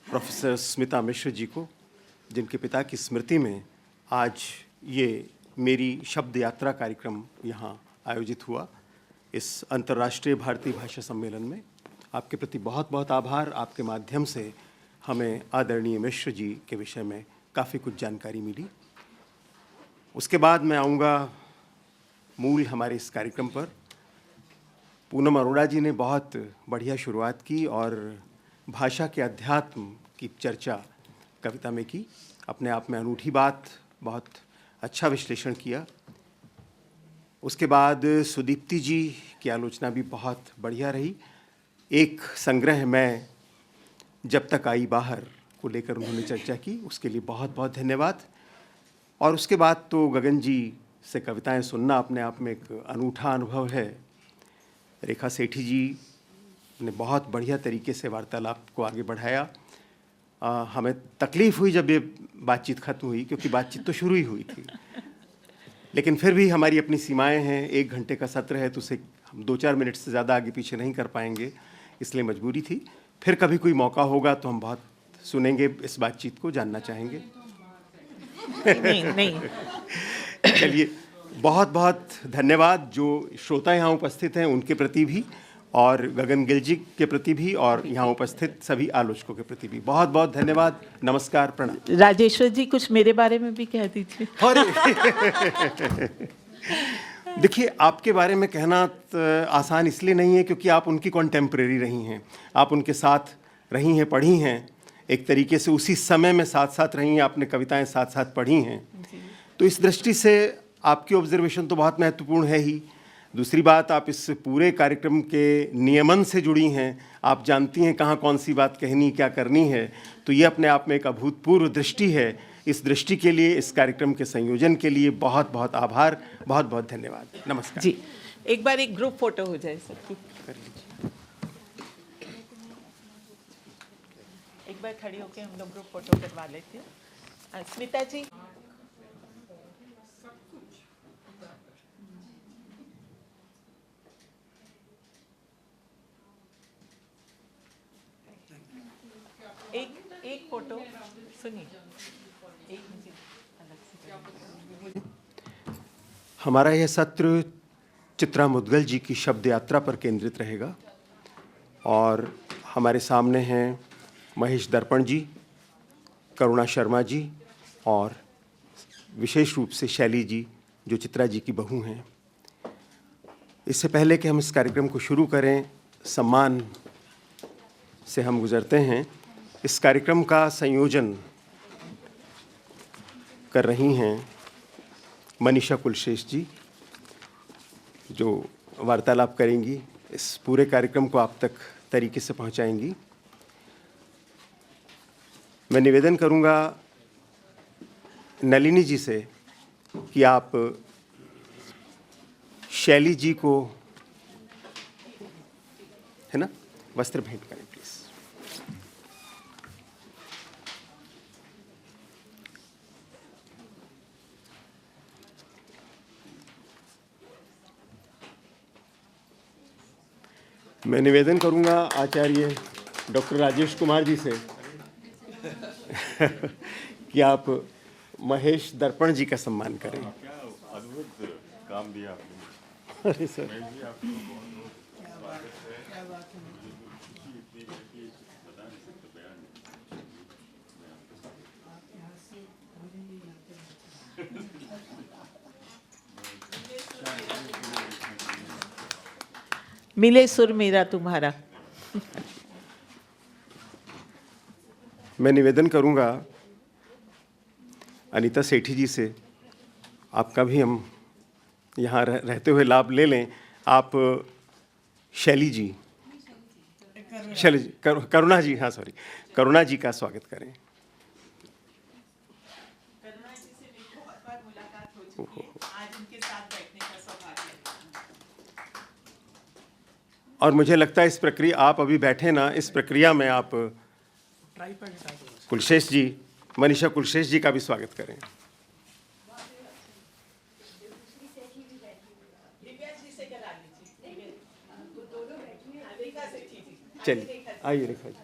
प्रोफेसर स्मिता मिश्र जी को, जिनके पिता की स्मृति में आज ये मेरी शब्द यात्रा कार्यक्रम यहाँ आयोजित हुआ इस अंतर्राष्ट्रीय भारतीय भाषा सम्मेलन में। आपके प्रति बहुत बहुत आभार। आपके माध्यम से हमें आदरणीय मिश्र जी के विषय में काफ़ी कुछ जानकारी मिली। उसके बाद मैं आऊँगा मूल हमारे इस कार्यक्रम पर। पूनम अरोड़ा जी ने बहुत बढ़िया शुरुआत की और भाषा के अध्यात्म की चर्चा कविता में की। अपने आप में अनूठी बात, बहुत अच्छा विश्लेषण किया। उसके बाद सुदीप्ति जी की आलोचना भी बहुत बढ़िया रही। एक संग्रह मैं जब तक आई बाहर को लेकर उन्होंने चर्चा की, उसके लिए बहुत बहुत धन्यवाद। और उसके बाद तो गगन जी से कविताएं सुनना अपने आप में एक अनूठा अनुभव है। रेखा सेठी जी ने बहुत बढ़िया तरीके से वार्तालाप को आगे बढ़ाया। हमें तकलीफ़ हुई जब ये बातचीत ख़त्म हुई, क्योंकि बातचीत तो शुरू ही हुई थी, लेकिन फिर भी हमारी अपनी सीमाएं हैं। 1 घंटे का सत्र है तो उसे हम 2-4 मिनट से ज़्यादा आगे पीछे नहीं कर पाएंगे, इसलिए मजबूरी थी। फिर कभी कोई मौका होगा तो हम बहुत सुनेंगे, इस बातचीत को जानना चाहेंगे। नहीं चलिए, बहुत बहुत धन्यवाद जो श्रोता यहाँ उपस्थित हैं उनके प्रति भी, और गगन गिल जी के प्रति भी, और यहाँ उपस्थित सभी आलोचकों के प्रति भी बहुत बहुत धन्यवाद। नमस्कार, प्रणाम। राजेश्वर जी कुछ मेरे बारे में भी कह दीजिए। देखिए, आपके बारे में कहना आसान इसलिए नहीं है क्योंकि आप उनकी कॉन्टेम्परेरी रही हैं, आप उनके साथ रही हैं, पढ़ी हैं, एक तरीके से उसी समय में साथ साथ रही हैं, आपने कविताएं साथ साथ पढ़ी हैं। तो इस दृष्टि से आपकी ऑब्जर्वेशन तो बहुत महत्वपूर्ण है ही। दूसरी बात, आप इस पूरे कार्यक्रम के नियमन से जुड़ी हैं, आप जानती हैं कहाँ कौन सी बात कहनी, क्या करनी है। तो ये अपने आप में एक अभूतपूर्व दृष्टि है। इस दृष्टि के लिए, इस कार्यक्रम के संयोजन के लिए बहुत बहुत आभार, बहुत बहुत धन्यवाद। नमस्कार जी। एक बार एक ग्रुप फोटो हो जाए सबकी। कर लीजिए। एक बार खड़ी होकर हम लोग ग्रुप फोटो करवा लेते हैं। स्मिता जी। एक फोटो सुनिए, एक मुझे अलग से। हमारा यह सत्र चित्रा मुदगल जी की शब्द यात्रा पर केंद्रित रहेगा, और हमारे सामने हैं महेश दर्पण जी, करुणा शर्मा जी, और विशेष रूप से शैली जी, जो चित्रा जी की बहू हैं। इससे पहले कि हम इस कार्यक्रम को शुरू करें, सम्मान से हम गुजरते हैं। इस कार्यक्रम का संयोजन कर रही हैं मनीषा कुलश्रेष्ठ जी, जो वार्तालाप करेंगी, इस पूरे कार्यक्रम को आप तक तरीके से पहुंचाएंगी। मैं निवेदन करूंगा नलिनी जी से कि आप शैली जी को, है ना, वस्त्र भेंट करें प्लीज। मैं निवेदन करूंगा आचार्य डॉक्टर राजेश कुमार जी से कि आप महेश दर्पण जी का सम्मान करें। क्या अद्भुत काम दिया आपने। अरे सर, मिले सुर मेरा तुम्हारा। मैं निवेदन करूंगा अनीता सेठी जी से, आपका भी हम यहाँ रहते हुए लाभ ले लें। आप शैली जी, चलिए जी, करुणा जी, हाँ सॉरी, करुणा जी का स्वागत करें। करुणा जी से मेरी बहुत बार मुलाकात हो चुकी है, आज उनके साथ बैठने का सौभाग्य है। और मुझे लगता है इस प्रक्रिया, आप अभी बैठे ना, इस प्रक्रिया में आप कुलशेष जी, मनीषा कुलशेष जी का भी स्वागत करें। चलिए आइए रेखा जी।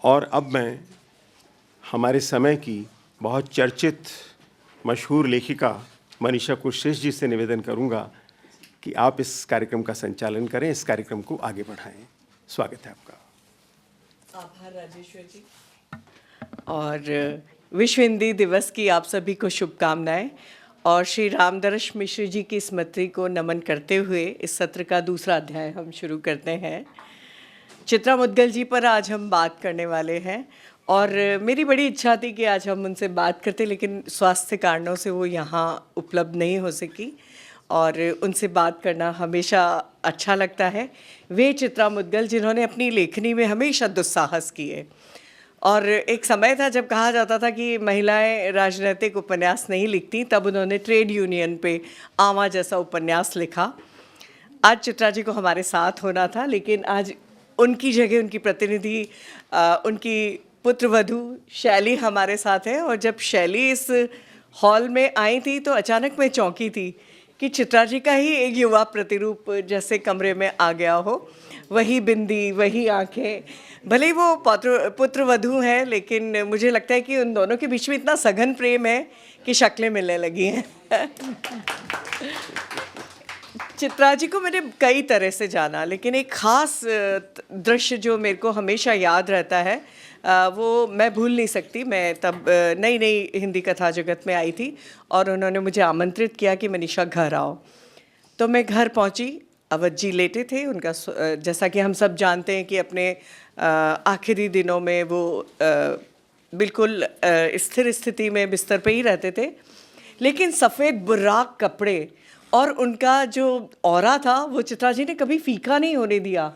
और अब मैं हमारे समय की बहुत चर्चित मशहूर लेखिका मनीषा कुलशेष जी से निवेदन करूंगा कि आप इस कार्यक्रम का संचालन करें, इस कार्यक्रम को आगे बढ़ाएं। स्वागत है आपका। आभार राजेश्वर जी। और विश्व हिंदी दिवस की आप सभी को शुभकामनाएं। और श्री रामदरश मिश्र जी की स्मृति को नमन करते हुए इस सत्र का दूसरा अध्याय हम शुरू करते हैं। चित्रा मुद्गल जी पर आज हम बात करने वाले हैं और मेरी बड़ी इच्छा थी कि आज हम उनसे बात करते, लेकिन स्वास्थ्य कारणों से वो यहाँ उपलब्ध नहीं हो सकी और उनसे बात करना हमेशा अच्छा लगता है। वे चित्रा मुद्गल जिन्होंने अपनी लेखनी में हमेशा दुस्साहस किए और एक समय था जब कहा जाता था कि महिलाएं राजनीतिक उपन्यास नहीं लिखती, तब उन्होंने ट्रेड यूनियन पे आमा जैसा उपन्यास लिखा। आज चित्रा जी को हमारे साथ होना था, लेकिन आज उनकी जगह उनकी प्रतिनिधि, उनकी पुत्रवधू शैली हमारे साथ है। और जब शैली इस हॉल में आई थी तो अचानक मैं चौंकी थी कि चित्रा जी का ही एक युवा प्रतिरूप जैसे कमरे में आ गया हो, वही बिंदी, वही आंखें। भले ही वो पुत्रवधू हैं, लेकिन मुझे लगता है कि उन दोनों के बीच में इतना सघन प्रेम है कि शक्लें मिलने लगी हैं। चित्रा जी को मैंने कई तरह से जाना, लेकिन एक ख़ास दृश्य जो मेरे को हमेशा याद रहता है वो मैं भूल नहीं सकती। मैं तब नई नई हिंदी कथा जगत में आई थी और उन्होंने मुझे आमंत्रित किया कि मनीषा घर आओ। तो मैं घर पहुंची, अवध जी लेटे थे। उनका जैसा कि हम सब जानते हैं कि अपने आखिरी दिनों में वो बिल्कुल स्थिर स्थिति में बिस्तर पे ही रहते थे, लेकिन सफ़ेद बुर्राक कपड़े और उनका जो ऑरा था वो चित्रा जी ने कभी फीका नहीं होने दिया।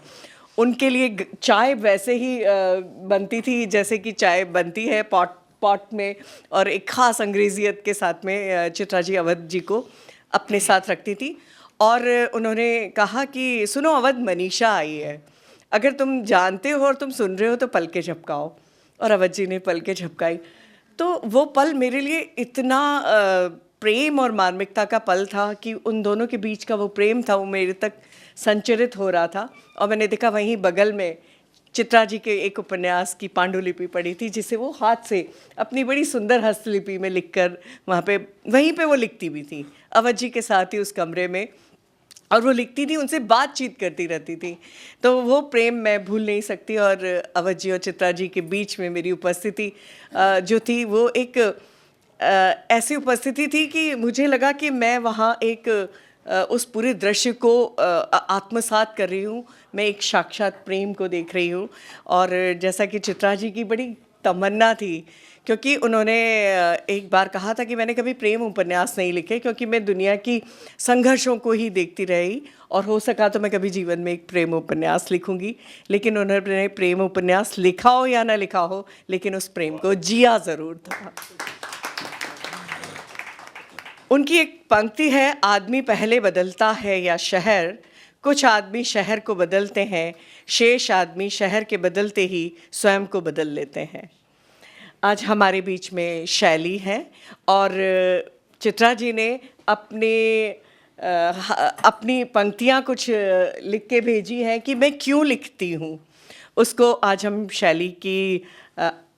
उनके लिए चाय वैसे ही बनती थी जैसे कि चाय बनती है पॉट में, और एक ख़ास अंग्रेज़ियत के साथ में चित्रा जी अवध जी को अपने साथ रखती थी। और उन्होंने कहा कि सुनो अवध, मनीषा आई है, अगर तुम जानते हो और तुम सुन रहे हो तो पलकें झपकाओ। और अवध जी ने पलकें झपकाई। तो वो पल मेरे लिए इतना प्रेम और मार्मिकता का पल था कि उन दोनों के बीच का वो प्रेम था, वो मेरे तक संचरित हो रहा था। और मैंने देखा वहीं बगल में चित्रा जी के एक उपन्यास की पांडुलिपि पड़ी थी, जिसे वो हाथ से अपनी बड़ी सुंदर हस्तलिपि में लिखकर वहीं पे वो लिखती भी थी अवध जी के साथ ही उस कमरे में, और वो लिखती थी, उनसे बातचीत करती रहती थी। तो वो प्रेम मैं भूल नहीं सकती। और अवध जी और चित्रा जी के बीच में मेरी उपस्थिति जो थी वो एक ऐसी उपस्थिति थी कि मुझे लगा कि मैं वहाँ एक उस पूरे दृश्य को आत्मसात कर रही हूँ, मैं एक साक्षात प्रेम को देख रही हूँ। और जैसा कि चित्रा जी की बड़ी तमन्ना थी, क्योंकि उन्होंने एक बार कहा था कि मैंने कभी प्रेम उपन्यास नहीं लिखे, क्योंकि मैं दुनिया की संघर्षों को ही देखती रही और हो सका तो मैं कभी जीवन में एक प्रेम उपन्यास लिखूंगी। लेकिन उन्होंने प्रेम उपन्यास लिखा हो या ना लिखा हो, लेकिन उस प्रेम को जिया ज़रूर था। उनकी एक पंक्ति है, आदमी पहले बदलता है या शहर, कुछ आदमी शहर को बदलते हैं, शेष आदमी शहर के बदलते ही स्वयं को बदल लेते हैं। आज हमारे बीच में शैली है और चित्रा जी ने अपनी पंक्तियाँ कुछ लिख के भेजी हैं कि मैं क्यों लिखती हूँ, उसको आज हम शैली की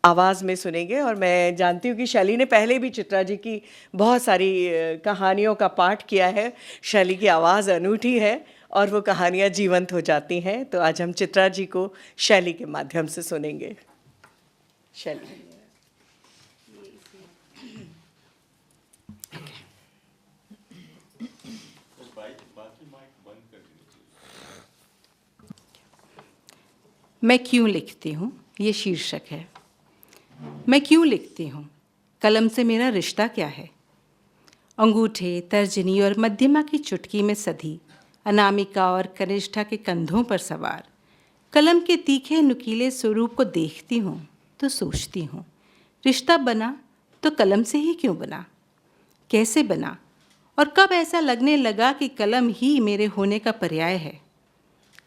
आवाज़ में सुनेंगे। और मैं जानती हूँ कि शैली ने पहले भी चित्रा जी की बहुत सारी कहानियों का पाठ किया है। शैली की आवाज़ अनूठी है और वो कहानियाँ जीवंत हो जाती हैं। तो आज हम चित्रा जी को शैली के माध्यम से सुनेंगे। शैली। मैं क्यों लिखती हूँ, ये शीर्षक है। मैं क्यों लिखती हूँ, कलम से मेरा रिश्ता क्या है। अंगूठे, तर्जनी और मध्यमा की चुटकी में सधी, अनामिका और कनिष्ठा के कंधों पर सवार, कलम के तीखे नुकीले स्वरूप को देखती हूँ तो सोचती हूँ, रिश्ता बना तो कलम से ही क्यों बना, कैसे बना और कब ऐसा लगने लगा कि कलम ही मेरे होने का पर्याय है।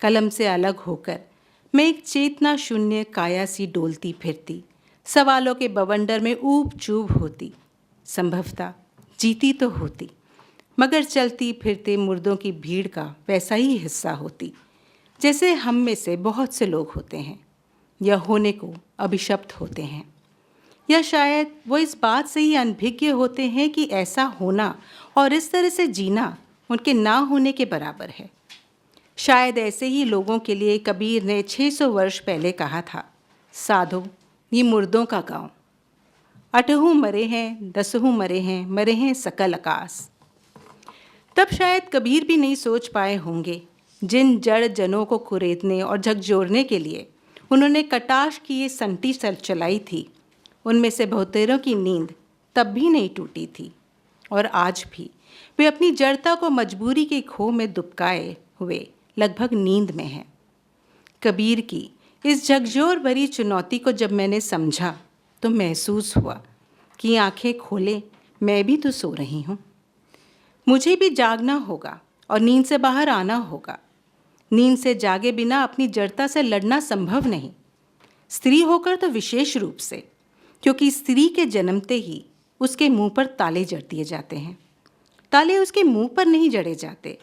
कलम से अलग होकर मैं एक चेतना शून्य काया सी डोलती फिरती, सवालों के बवंडर में ऊब चूब होती, संभवतः जीती तो होती, मगर चलती फिरते मुर्दों की भीड़ का वैसा ही हिस्सा होती जैसे हम में से बहुत से लोग होते हैं या होने को अभिशप्त होते हैं, या शायद वो इस बात से ही अनभिज्ञ होते हैं कि ऐसा होना और इस तरह से जीना उनके ना होने के बराबर है। शायद ऐसे ही लोगों के लिए कबीर ने 600 वर्ष पहले कहा था, साधो ये मुर्दों का गांव, अठहूँ मरे हैं, दसहूँ मरे हैं सकल आकाश। तब शायद कबीर भी नहीं सोच पाए होंगे जिन जड़ जनों को कुरेदने और झकझोरने के लिए उन्होंने कटाश की ये संटी चलाई थी, उनमें से बहुतेरों की नींद तब भी नहीं टूटी थी और आज भी वे अपनी जड़ता को मजबूरी के खो में दुबकाए हुए लगभग नींद में हैं। कबीर की इस झकझोर भरी चुनौती को जब मैंने समझा तो महसूस हुआ कि आंखें खोले मैं भी तो सो रही हूँ। मुझे भी जागना होगा और नींद से बाहर आना होगा। नींद से जागे बिना अपनी जड़ता से लड़ना संभव नहीं, स्त्री होकर तो विशेष रूप से, क्योंकि स्त्री के जन्मते ही उसके मुंह पर ताले जड़ दिए जाते हैं। ताले उसके मुंह पर नहीं जड़े जाते,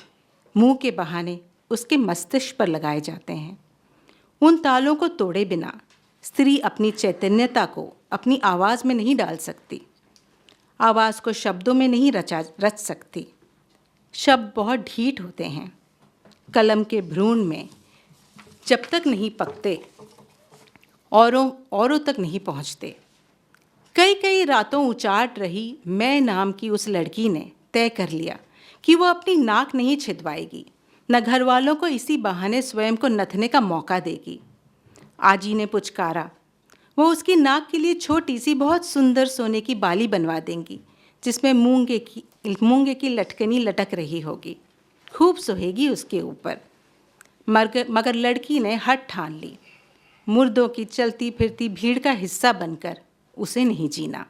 मुंह के बहाने उसके मस्तिष्क पर लगाए जाते हैं। उन तालों को तोड़े बिना स्त्री अपनी चैतन्यता को अपनी आवाज़ में नहीं डाल सकती, आवाज़ को शब्दों में नहीं रच सकती। शब्द बहुत ढीठ होते हैं, कलम के भ्रूण में जब तक नहीं पकते औरों तक नहीं पहुंचते। कई रातों उचाट रही मैं नाम की उस लड़की ने तय कर लिया कि वो अपनी नाक नहीं छिदवाएगी, न घर वालों को इसी बहाने स्वयं को नथने का मौका देगी। आजी ने पुचकारा, वो उसकी नाक के लिए छोटी सी बहुत सुंदर सोने की बाली बनवा देंगी जिसमें मूंगे की लटकनी लटक रही होगी, खूब सोहेगी उसके ऊपर। मगर लड़की ने हट ठान ली, मुर्दों की चलती फिरती भीड़ का हिस्सा बनकर उसे नहीं जीना।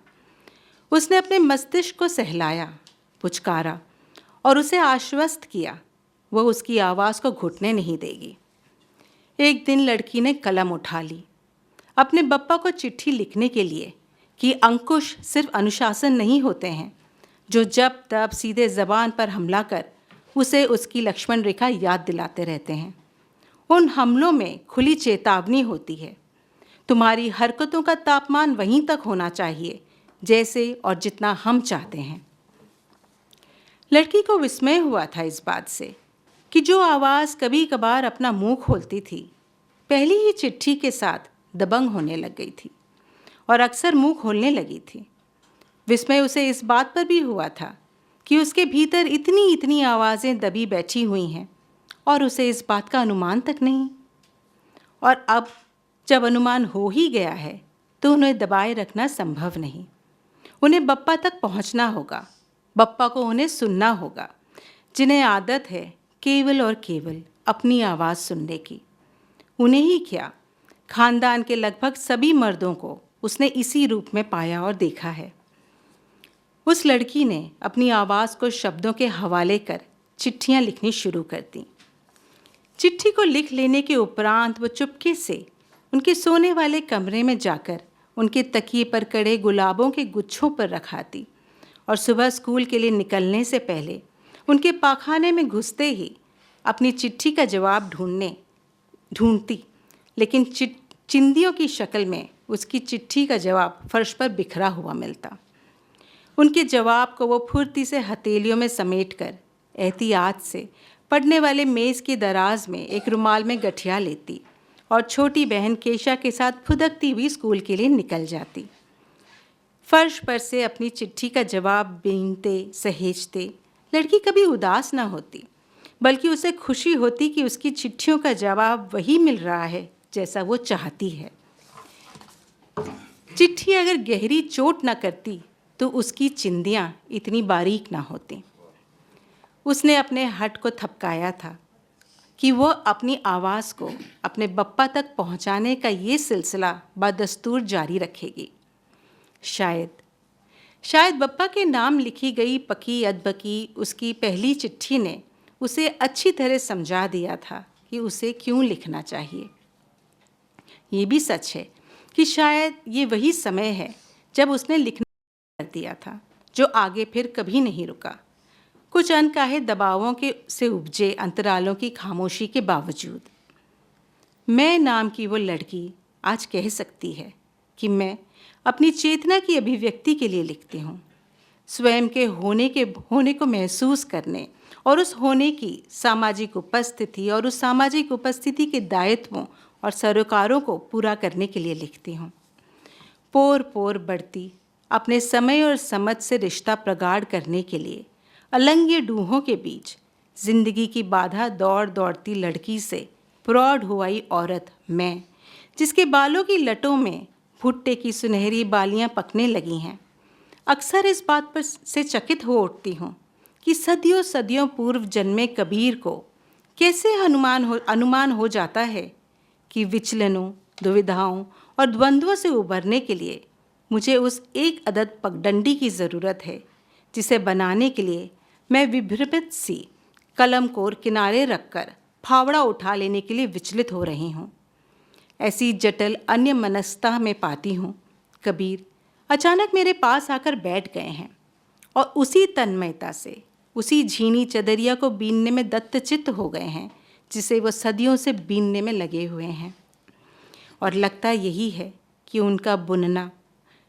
उसने अपने मस्तिष्क को सहलाया, पुचकारा और उसे आश्वस्त किया वह उसकी आवाज़ को घुटने नहीं देगी। एक दिन लड़की ने कलम उठा ली, अपने बप्पा को चिट्ठी लिखने के लिए कि अंकुश सिर्फ अनुशासन नहीं होते हैं जो जब तब सीधे ज़बान पर हमला कर उसे उसकी लक्ष्मण रेखा याद दिलाते रहते हैं। उन हमलों में खुली चेतावनी होती है, तुम्हारी हरकतों का तापमान वहीं तक होना चाहिए जैसे और जितना हम चाहते हैं। लड़की को विस्मय हुआ था इस बात से कि जो आवाज़ कभी कभार अपना मुंह खोलती थी, पहली ही चिट्ठी के साथ दबंग होने लग गई थी और अक्सर मुंह खोलने लगी थी। विस्मय उसे इस बात पर भी हुआ था कि उसके भीतर इतनी आवाज़ें दबी बैठी हुई हैं और उसे इस बात का अनुमान तक नहीं। और अब जब अनुमान हो ही गया है तो उन्हें दबाए रखना संभव नहीं। उन्हें बप्पा तक पहुंचना होगा, बप्पा को उन्हें सुनना होगा, जिन्हें आदत है केवल और केवल अपनी आवाज़ सुनने की। उन्हें ही क्या, खानदान के लगभग सभी मर्दों को उसने इसी रूप में पाया और देखा है। उस लड़की ने अपनी आवाज़ को शब्दों के हवाले कर चिट्ठियाँ लिखनी शुरू कर दी। चिट्ठी को लिख लेने के उपरांत वो चुपके से उनके सोने वाले कमरे में जाकर उनके तकिए पर कड़े गुलाबों के गुच्छों पर रखाती और सुबह स्कूल के लिए निकलने से पहले उनके पाखाने में घुसते ही अपनी चिट्ठी का जवाब ढूंढती, लेकिन चिंदियों की शक्ल में उसकी चिट्ठी का जवाब फर्श पर बिखरा हुआ मिलता। उनके जवाब को वो फुर्ती से हथेलियों में समेटकर एहतियात से पढ़ने वाले मेज़ की दराज में एक रुमाल में गठिया लेती और छोटी बहन केशा के साथ फुदकती हुई स्कूल के लिए निकल जाती। फर्श पर से अपनी चिट्ठी का जवाब बीनते सहेजते लड़की कभी उदास न होती, बल्कि उसे खुशी होती कि उसकी चिट्ठियों का जवाब वही मिल रहा है जैसा वो चाहती है। चिट्ठी अगर गहरी चोट न करती तो उसकी चिंदियाँ इतनी बारीक ना होती। उसने अपने हट को थपकाया था कि वह अपनी आवाज़ को अपने बप्पा तक पहुंचाने का ये सिलसिला बदस्तूर जारी रखेगी। शायद बप्पा के नाम लिखी गई पकी अदबकी उसकी पहली चिट्ठी ने उसे अच्छी तरह समझा दिया था कि उसे क्यों लिखना चाहिए। ये भी सच है कि शायद ये वही समय है जब उसने लिखना कर दिया था, जो आगे फिर कभी नहीं रुका, कुछ अनकाहे दबावों के से उपजे अंतरालों की खामोशी के बावजूद। मैं नाम की वो लड़की आज कह सकती है कि मैं अपनी चेतना की अभिव्यक्ति के लिए लिखती हूँ, स्वयं के होने को महसूस करने और उस होने की सामाजिक उपस्थिति और उस सामाजिक उपस्थिति के दायित्वों और सरोकारों को पूरा करने के लिए लिखती हूँ। पोर पोर बढ़ती अपने समय और समझ से रिश्ता प्रगाढ़ करने के लिए अलंग्य डूहों के बीच जिंदगी की बाधा दौड़ती लड़की से प्रौढ़ हुई औरत मैं, जिसके बालों की लटों में भुट्टे की सुनहरी बालियां पकने लगी हैं, अक्सर इस बात पर से चकित हो उठती हूँ कि सदियों सदियों पूर्व जन्मे कबीर को कैसे अनुमान हो जाता है कि विचलनों, दुविधाओं और द्वंद्वों से उबरने के लिए मुझे उस एक अदद पगडंडी की ज़रूरत है, जिसे बनाने के लिए मैं विभ्रमित सी कलम को किनारे रखकर फावड़ा उठा लेने के लिए विचलित हो रही हूँ। ऐसी जटिल अन्य मनस्ता में पाती हूँ कबीर अचानक मेरे पास आकर बैठ गए हैं और उसी तन्मयता से उसी झीनी चदरिया को बीनने में दत्तचित्त हो गए हैं जिसे वो सदियों से बीनने में लगे हुए हैं। और लगता यही है कि उनका बुनना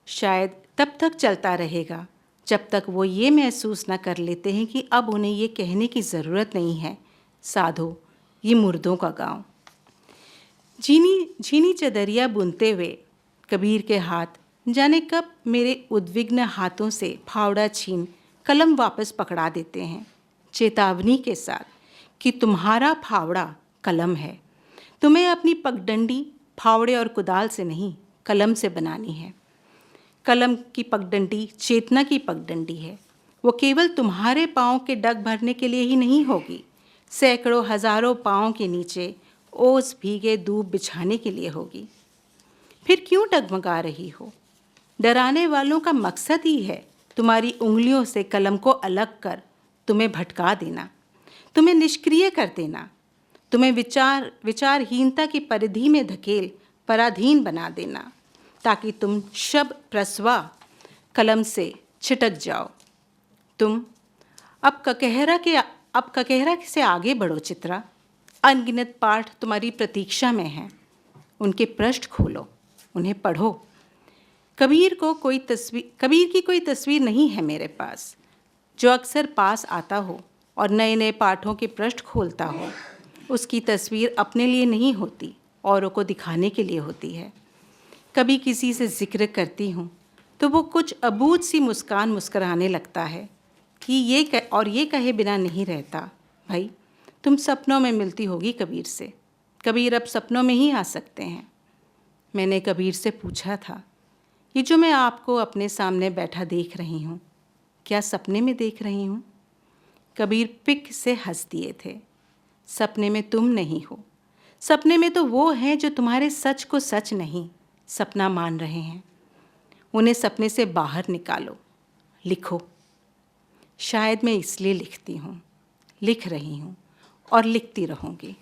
शायद तब तक चलता रहेगा जब तक वो ये महसूस न कर लेते हैं कि अब उन्हें ये कहने की ज़रूरत नहीं है, साधो ये मुर्दों का गांव। झीनी चदरिया बुनते हुए कबीर के हाथ जाने कब मेरे उद्विग्न हाथों से फावड़ा छीन कलम वापस पकड़ा देते हैं, चेतावनी के साथ कि तुम्हारा फावड़ा कलम है, तुम्हें अपनी पगडंडी फावड़े और कुदाल से नहीं कलम से बनानी है। कलम की पगडंडी चेतना की पगडंडी है, वो केवल तुम्हारे पाँव के डग भरने के लिए ही नहीं होगी, सैकड़ों हजारों पाँव के नीचे ओस भीगे दूब बिछाने के लिए होगी। फिर क्यों डगमगा रही हो? डराने वालों का मकसद ही है तुम्हारी उंगलियों से कलम को अलग कर तुम्हें भटका देना, तुम्हें निष्क्रिय कर देना, तुम्हें विचारहीनता की परिधि में धकेल पराधीन बना देना, ताकि तुम शब प्रस्वा कलम से छिटक जाओ। तुम अब ककहरा से आगे बढ़ो चित्रा, अनगिनत पाठ तुम्हारी प्रतीक्षा में हैं, उनके पृष्ठ खोलो, उन्हें पढ़ो। कबीर की कोई तस्वीर नहीं है मेरे पास जो अक्सर पास आता हो और नए नए पाठों के पृष्ठ खोलता हो। उसकी तस्वीर अपने लिए नहीं होती, औरों को दिखाने के लिए होती है। कभी किसी से जिक्र करती हूँ तो वो कुछ अबूझ सी मुस्कान मुस्कराने लगता है कि ये कहे बिना नहीं रहता, भाई तुम सपनों में मिलती होगी कबीर से, कबीर अब सपनों में ही आ सकते हैं। मैंने कबीर से पूछा था, ये जो मैं आपको अपने सामने बैठा देख रही हूँ, क्या सपने में देख रही हूँ? कबीर पिक से हंस दिए थे। सपने में तुम नहीं हो, सपने में तो वो हैं जो तुम्हारे सच को सच नहीं सपना मान रहे हैं। उन्हें सपने से बाहर निकालो, लिखो। शायद मैं इसलिए लिखती हूँ, लिख रही हूँ और लिखती रहूँगी।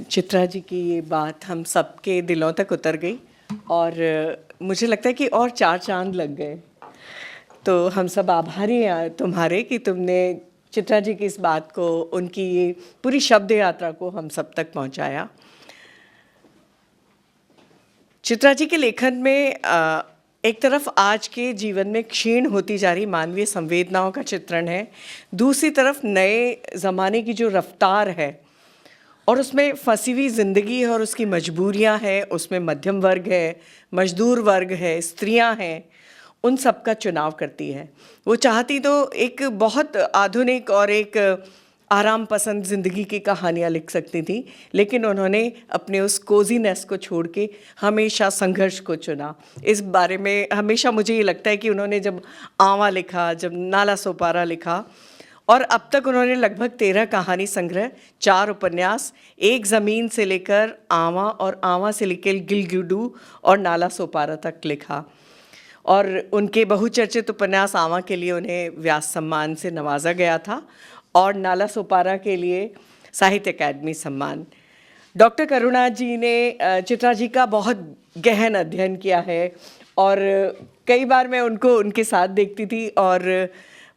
चित्रा जी की ये बात हम सबके दिलों तक उतर गई और मुझे लगता है कि और 4 चांद लग गए। तो हम सब आभारी हैं तुम्हारे कि तुमने चित्रा जी की इस बात को, उनकी ये पूरी शब्द यात्रा को हम सब तक पहुंचाया। चित्रा जी के लेखन में एक तरफ आज के जीवन में क्षीण होती जा रही मानवीय संवेदनाओं का चित्रण है, दूसरी तरफ नए ज़माने की जो रफ्तार है और उसमें फंसी हुई ज़िंदगी है और उसकी मजबूरियां हैं, उसमें मध्यम वर्ग है, मजदूर वर्ग है, स्त्रियां हैं, उन सब का चुनाव करती है। वो चाहती तो एक बहुत आधुनिक और एक आराम पसंद ज़िंदगी की कहानियाँ लिख सकती थी, लेकिन उन्होंने अपने उस कोजीनेस को छोड़ के हमेशा संघर्ष को चुना। इस बारे में हमेशा मुझे ये लगता है कि उन्होंने जब आंवा लिखा, जब नाला सोपारा लिखा, और अब तक उन्होंने लगभग 13 कहानी संग्रह, 4 उपन्यास, एक ज़मीन से लेकर आंवा और आंवा से लेकर गिलगिडू और नाला सोपारा तक लिखा। और उनके बहुचर्चित उपन्यास आंवा के लिए उन्हें व्यास सम्मान से नवाजा गया था और नाला सोपारा के लिए साहित्य अकादमी सम्मान। डॉक्टर करुणा जी ने चित्रा जी का बहुत गहन अध्ययन किया है और कई बार मैं उनको उनके साथ देखती थी और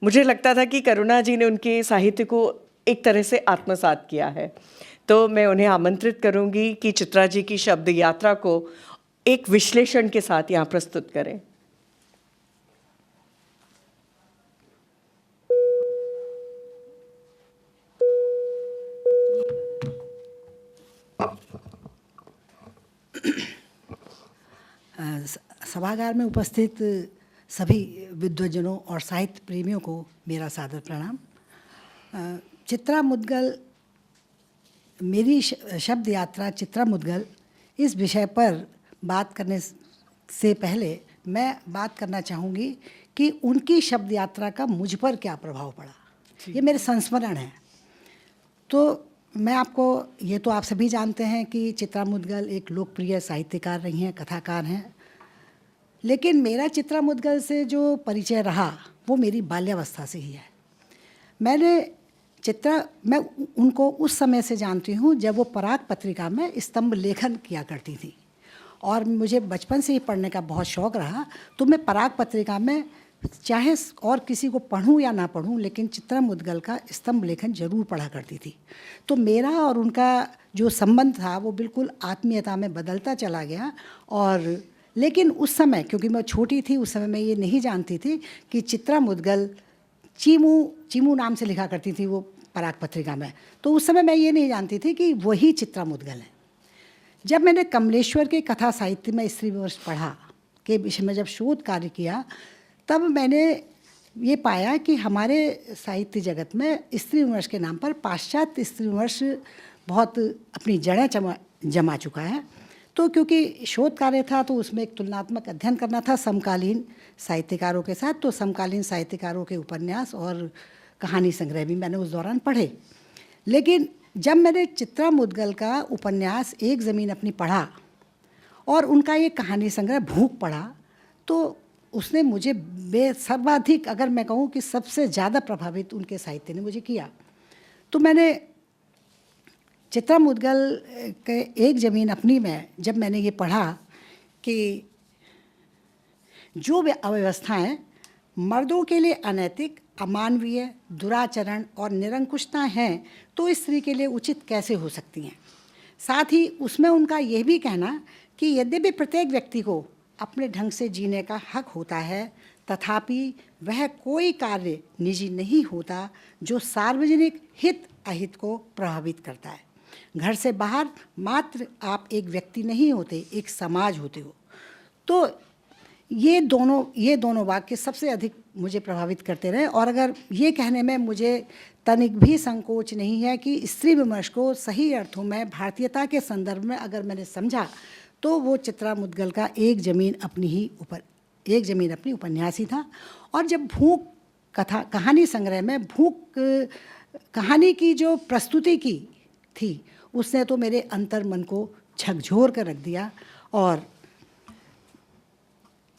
मुझे लगता था कि करुणा जी ने उनके साहित्य को एक तरह से आत्मसात किया है। तो मैं उन्हें आमंत्रित करूंगी कि चित्रा जी की शब्द यात्रा को एक विश्लेषण के साथ यहाँ प्रस्तुत करें। सभागार में उपस्थित सभी विद्वजनों और साहित्य प्रेमियों को मेरा सादर प्रणाम। चित्रा मुद्गल, मेरी शब्द यात्रा चित्रा मुद्गल, इस विषय पर बात करने से पहले मैं बात करना चाहूँगी कि उनकी शब्द यात्रा का मुझ पर क्या प्रभाव पड़ा। ये मेरे संस्मरण है। तो मैं आपको, ये तो आप सभी जानते हैं कि चित्रा मुद्गल एक लोकप्रिय साहित्यकार रही हैं, कथाकार हैं, लेकिन मेरा चित्रा मुद्गल से जो परिचय रहा वो मेरी बाल्यावस्था से ही है। मैं उनको उस समय से जानती हूँ जब वो पराग पत्रिका में स्तंभ लेखन किया करती थी और मुझे बचपन से ही पढ़ने का बहुत शौक़ रहा। तो मैं पराग पत्रिका में चाहे और किसी को पढ़ूं या ना पढ़ूं, लेकिन चित्रा मुद्गल का स्तंभ लेखन जरूर पढ़ा करती थी। तो मेरा और उनका जो संबंध था वो बिल्कुल आत्मीयता में बदलता चला गया। और लेकिन उस समय, क्योंकि मैं छोटी थी, उस समय मैं ये नहीं जानती थी कि चित्रा मुद्गल चीमू नाम से लिखा करती थी वो पराग पत्रिका में। तो उस समय मैं ये नहीं जानती थी कि वही चित्रा मुद्गल है। जब मैंने कमलेश्वर के कथा साहित्य में स्त्री विमर्श पढ़ा के विषय में जब शोध कार्य किया, तब मैंने ये पाया कि हमारे साहित्य जगत में स्त्री विमर्श के नाम पर पाश्चात्य स्त्री विमर्श बहुत अपनी जड़ें जमा चुका है। तो क्योंकि शोध कार्य था तो उसमें एक तुलनात्मक अध्ययन करना था समकालीन साहित्यकारों के साथ, तो समकालीन साहित्यकारों के उपन्यास और कहानी संग्रह भी मैंने उस दौरान पढ़े। लेकिन जब मैंने चित्रा मुद्गल का उपन्यास एक ज़मीन अपनी पढ़ा और उनका ये कहानी संग्रह भूख पढ़ा, तो उसने मुझे सर्वाधिक, अगर मैं कहूँ कि सबसे ज़्यादा प्रभावित उनके साहित्य ने मुझे किया। तो मैंने चित्रा मुद्गल के एक ज़मीन अपनी में जब मैंने ये पढ़ा कि जो अव्यवस्थाएं मर्दों के लिए अनैतिक, अमानवीय, दुराचरण और निरंकुशता हैं, तो स्त्री के लिए उचित कैसे हो सकती हैं। साथ ही उसमें उनका यह भी कहना कि यद्यपि प्रत्येक व्यक्ति को अपने ढंग से जीने का हक होता है, तथापि वह कोई कार्य निजी नहीं होता जो सार्वजनिक हित अहित को प्रभावित करता है। घर से बाहर मात्र आप एक व्यक्ति नहीं होते, एक समाज होते हो। तो ये दोनों वाक्य सबसे अधिक मुझे प्रभावित करते रहे। और अगर ये कहने में मुझे तनिक भी संकोच नहीं है कि स्त्री विमर्श को सही अर्थों में भारतीयता के संदर्भ में अगर मैंने समझा, तो वो चित्रा मुद्गल का एक ज़मीन अपनी उपन्यास ही था। और जब भूख कहानी संग्रह में भूख कहानी की जो प्रस्तुति की थी, उसने तो मेरे अंतर मन को झकझोर कर रख दिया। और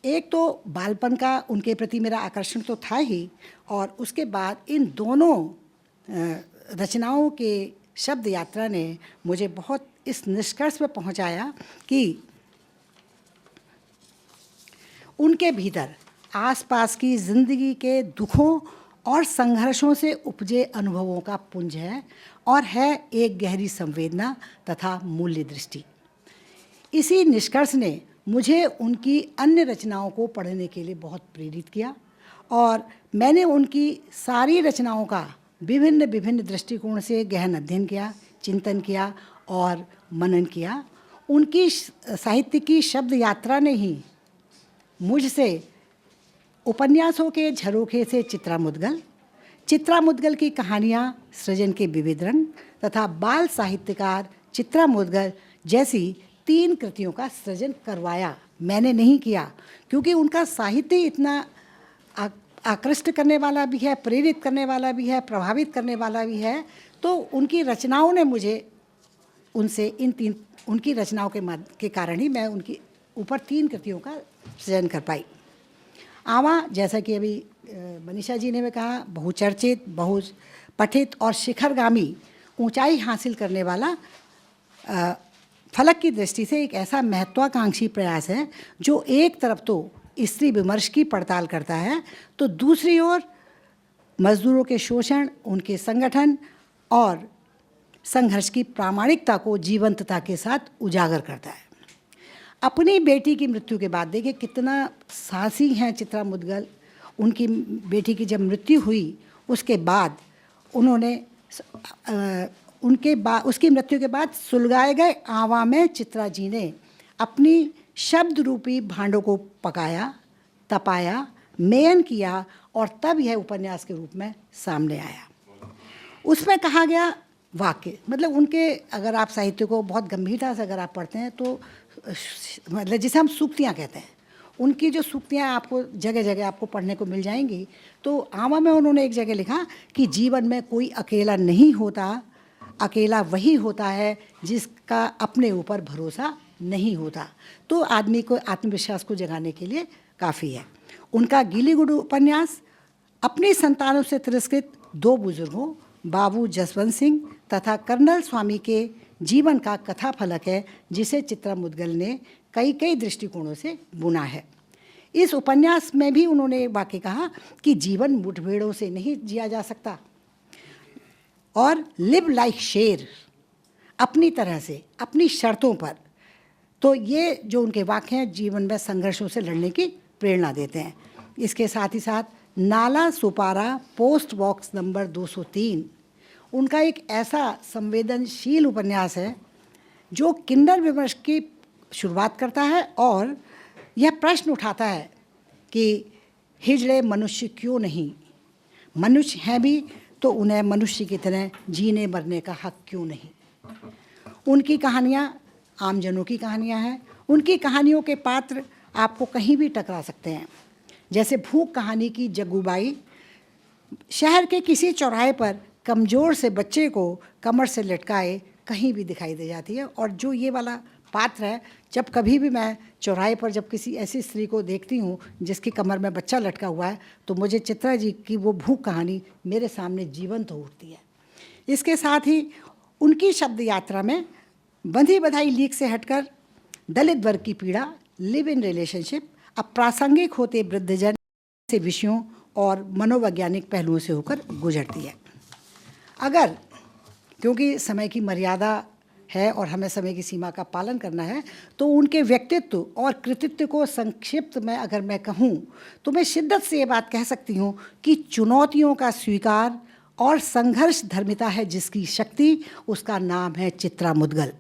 एक तो बालपन का उनके प्रति मेरा आकर्षण तो था ही, और उसके बाद इन दोनों रचनाओं के शब्द यात्रा ने मुझे बहुत इस निष्कर्ष पर पहुंचाया कि उनके भीतर आसपास की जिंदगी के दुखों और संघर्षों से उपजे अनुभवों का पुंज है और है एक गहरी संवेदना तथा मूल्य दृष्टि। इसी निष्कर्ष ने मुझे उनकी अन्य रचनाओं को पढ़ने के लिए बहुत प्रेरित किया और मैंने उनकी सारी रचनाओं का विभिन्न दृष्टिकोण से गहन अध्ययन किया, चिंतन किया और मनन किया। उनकी साहित्य की शब्द यात्रा ने ही मुझसे उपन्यासों के झरोखे से चित्रा मुद्गल, चित्रा मुद्गल की कहानियाँ सृजन के विविध रंग तथा बाल साहित्यकार चित्रा मुद्गल जैसी 3 कृतियों का सृजन करवाया। मैंने नहीं किया, क्योंकि उनका साहित्य इतना आकृष्ट करने वाला भी है, प्रेरित करने वाला भी है, प्रभावित करने वाला भी है। तो उनकी रचनाओं ने मुझे उनसे उनकी रचनाओं के कारण ही मैं उनकी ऊपर 3 कृतियों का सृजन कर पाई। आवा, जैसा कि अभी मनीषा जी ने भी कहा, बहुचर्चित, बहुपठित और शिखरगामी ऊंचाई हासिल करने वाला फलक की दृष्टि से एक ऐसा महत्वाकांक्षी प्रयास है जो एक तरफ तो स्त्री विमर्श की पड़ताल करता है, तो दूसरी ओर मजदूरों के शोषण, उनके संगठन और संघर्ष की प्रामाणिकता को जीवंतता के साथ उजागर करता है। अपनी बेटी की मृत्यु के बाद, देखिए कितना साहसी हैं चित्रा मुद्गल। उनकी बेटी की जब मृत्यु हुई उसके बाद उन्होंने उसकी मृत्यु के बाद सुलगाए गए आवा में चित्रा जी ने अपनी शब्द रूपी भांडों को पकाया, तपाया, मेयन किया और तब यह उपन्यास के रूप में सामने आया। उसमें कहा गया वाक्य, मतलब उनके, अगर आप साहित्य को बहुत गंभीरता से अगर आप पढ़ते हैं तो मतलब जिसे हम सूक्तियाँ कहते हैं, उनकी जो सूक्तियाँ आपको जगह जगह आपको पढ़ने को मिल जाएंगी। तो आवा में उन्होंने एक जगह लिखा कि जीवन में कोई अकेला नहीं होता, अकेला वही होता है जिसका अपने ऊपर भरोसा नहीं होता। तो आदमी को आत्मविश्वास को जगाने के लिए काफ़ी है। उनका गीली गुडू उपन्यास अपनी संतानों से तिरस्कृत 2 बुजुर्गों बाबू जसवंत सिंह तथा कर्नल स्वामी के जीवन का कथा फलक है, जिसे चित्रा मुद्गल ने कई दृष्टिकोणों से बुना है। इस उपन्यास में भी उन्होंने वाक्य कहा कि जीवन मुठभेड़ों से नहीं जिया जा सकता और लिव लाइक शेर, अपनी तरह से, अपनी शर्तों पर। तो ये जो उनके वाक्य हैं जीवन में संघर्षों से लड़ने की प्रेरणा देते हैं। इसके साथ ही साथ नाला सुपारा पोस्ट बॉक्स नंबर 203 उनका एक ऐसा संवेदनशील उपन्यास है जो किंडर विमर्श की शुरुआत करता है और यह प्रश्न उठाता है कि हिजड़े मनुष्य क्यों नहीं, मनुष्य हैं भी तो उन्हें मनुष्य की तरह जीने मरने का हक क्यों नहीं। उनकी कहानियाँ आमजनों की कहानियाँ हैं। उनकी कहानियों के पात्र आपको कहीं भी टकरा सकते हैं। जैसे भूख कहानी की जग्गूबाई शहर के किसी चौराहे पर कमज़ोर से बच्चे को कमर से लटकाए कहीं भी दिखाई दे जाती है। और जो ये वाला पात्र है, जब कभी भी मैं चौराहे पर जब किसी ऐसी स्त्री को देखती हूँ जिसकी कमर में बच्चा लटका हुआ है, तो मुझे चित्रा जी की वो भूख कहानी मेरे सामने जीवंत हो उठती है। इसके साथ ही उनकी शब्द यात्रा में बंधी बधाई लीक से हटकर दलित वर्ग की पीड़ा, लिव इन रिलेशनशिप, अब प्रासंगिक होते वृद्धजन से विषयों और मनोवैज्ञानिक पहलुओं से होकर गुजरती है। अगर, क्योंकि समय की मर्यादा है और हमें समय की सीमा का पालन करना है, तो उनके व्यक्तित्व और कृतित्व को संक्षिप्त में अगर मैं कहूँ तो मैं शिद्दत से ये बात कह सकती हूँ कि चुनौतियों का स्वीकार और संघर्ष धर्मिता है जिसकी शक्ति, उसका नाम है चित्रा मुद्गल।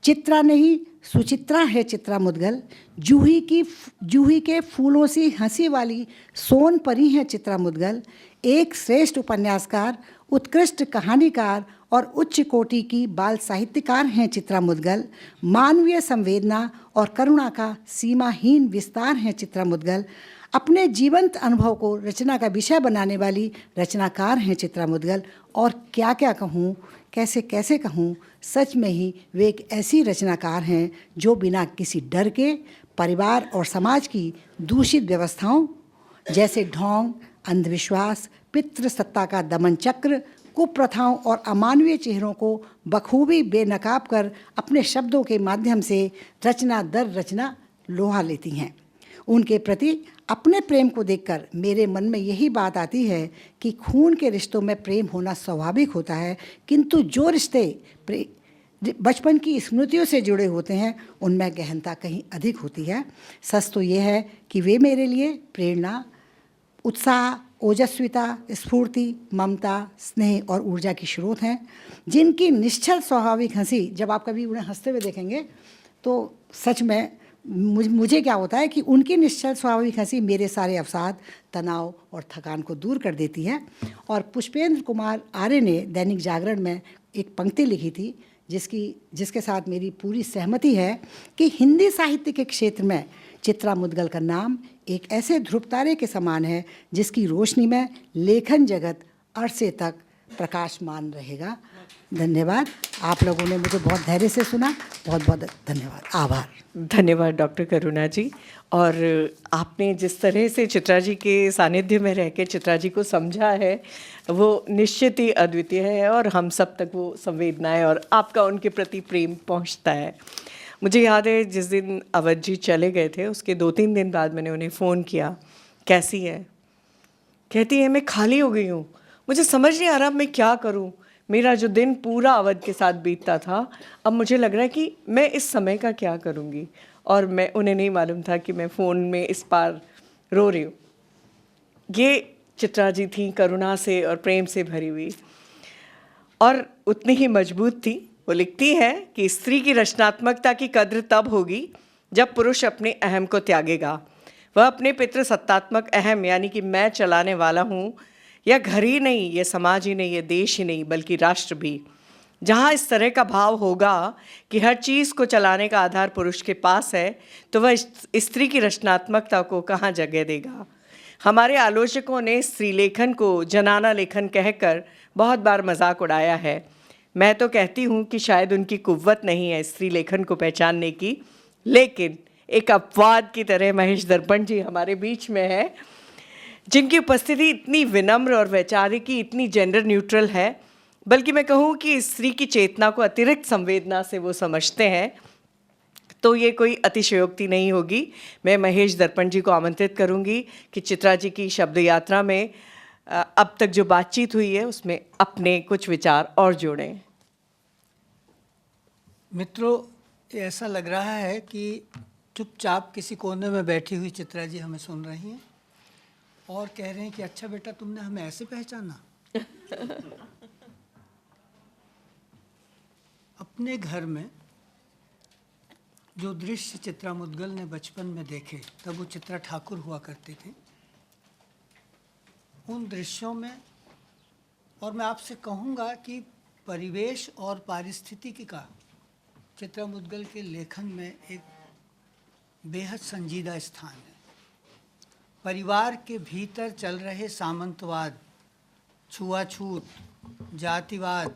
चित्रा नहीं, सुचित्रा है चित्रा मुद्गल। जूही के फूलों सी हंसी वाली सोन परी है चित्रा मुद्गल। एक श्रेष्ठ उपन्यासकार, उत्कृष्ट कहानीकार और उच्च कोटि की बाल साहित्यकार हैं चित्रा मुद्गल। मानवीय संवेदना और करुणा का सीमाहीन विस्तार है चित्रा मुद्गल। अपने जीवंत अनुभव को रचना का विषय बनाने वाली रचनाकार हैं चित्रा मुद्गल। और क्या क्या कहूँ, कैसे कैसे कहूँ, सच में ही वे एक ऐसी रचनाकार हैं जो बिना किसी डर के परिवार और समाज की दूषित व्यवस्थाओं जैसे ढोंग, अंधविश्वास, पितृसत्ता का दमन चक्र, कुप्रथाओं और अमानवीय चेहरों को बखूबी बेनकाब कर अपने शब्दों के माध्यम से रचना दर रचना लोहा लेती हैं। उनके प्रति अपने प्रेम को देखकर मेरे मन में यही बात आती है कि खून के रिश्तों में प्रेम होना स्वाभाविक होता है, किंतु जो रिश्ते बचपन की स्मृतियों से जुड़े होते हैं उनमें गहनता कहीं अधिक होती है। सच तो ये है कि वे मेरे लिए प्रेरणा, उत्साह, ओजस्विता, स्फूर्ति, ममता, स्नेह और ऊर्जा की स्रोत हैं, जिनकी निश्चल स्वाभाविक हंसी, जब आप कभी उन्हें हंसते हुए देखेंगे तो सच में मुझे क्या होता है कि उनकी निश्चल स्वाभाविक हंसी मेरे सारे अवसाद, तनाव और थकान को दूर कर देती है। और पुष्पेंद्र कुमार आर्य ने दैनिक जागरण में एक पंक्ति लिखी थी जिसके साथ मेरी पूरी सहमति है कि हिंदी साहित्य के क्षेत्र में चित्रा मुद्गल का नाम एक ऐसे ध्रुव तारे के समान है जिसकी रोशनी में लेखन जगत अरसे तक प्रकाशमान रहेगा। धन्यवाद। आप लोगों ने मुझे बहुत धैर्य से सुना, बहुत बहुत धन्यवाद, आभार। धन्यवाद डॉक्टर करुणा जी। और आपने जिस तरह से चित्रा जी के सानिध्य में रह के चित्रा जी को समझा है वो निश्चित ही अद्वितीय है और हम सब तक वो संवेदनाएं और आपका उनके प्रति प्रेम पहुंचता है। मुझे याद है जिस दिन अवध जी चले गए थे उसके 2-3 दिन बाद मैंने उन्हें फ़ोन किया, कैसी है? कहती है मैं खाली हो गई हूँ, मुझे समझ नहीं आ रहा मैं क्या करूँ। मेरा जो दिन पूरा अवध के साथ बीतता था, अब मुझे लग रहा है कि मैं इस समय का क्या करूँगी। और मैं उन्हें नहीं मालूम था कि मैं फ़ोन में इस पार रो रही हूँ। ये चित्रा जी थी, करुणा से और प्रेम से भरी हुई और उतनी ही मजबूत थी। वो लिखती है कि स्त्री की रचनात्मकता की कद्र तब होगी जब पुरुष अपने अहम को त्यागेगा। वह अपने पितृसत्तात्मक अहम यानी कि मैं चलाने वाला हूँ, यह घर ही नहीं, यह समाज ही नहीं, यह देश ही नहीं, बल्कि राष्ट्र भी। जहाँ इस तरह का भाव होगा कि हर चीज़ को चलाने का आधार पुरुष के पास है, तो वह स्त्री की रचनात्मकता को कहाँ जगह देगा। हमारे आलोचकों ने स्त्री लेखन को जनाना लेखन कहकर बहुत बार मजाक उड़ाया है। मैं तो कहती हूँ कि शायद उनकी कुव्वत नहीं है स्त्री लेखन को पहचानने की, लेकिन एक अपवाद की तरह महेश दर्पण जी हमारे बीच में है, जिनकी उपस्थिति इतनी विनम्र और वैचारिकी इतनी जेंडर न्यूट्रल है, बल्कि मैं कहूँ कि स्त्री की चेतना को अतिरिक्त संवेदना से वो समझते हैं, तो ये कोई अतिशयोक्ति नहीं होगी। मैं महेश दर्पण जी को आमंत्रित करूँगी कि चित्रा जी की शब्द यात्रा में अब तक जो बातचीत हुई है उसमें अपने कुछ विचार और जोड़ें। मित्रों, ऐसा लग रहा है कि चुपचाप किसी कोने में बैठी हुई चित्रा जी हमें सुन रही हैं और कह रहे हैं कि अच्छा बेटा तुमने हमें ऐसे पहचाना। अपने घर में जो दृश्य चित्रा मुद्गल ने बचपन में देखे, तब वो चित्रा ठाकुर हुआ करते थे, उन दृश्यों में, और मैं आपसे कहूँगा कि परिवेश और पारिस्थितिकी का चित्रा मुद्गल के लेखन में एक बेहद संजीदा स्थान है। परिवार के भीतर चल रहे सामंतवाद, छुआछूत, जातिवाद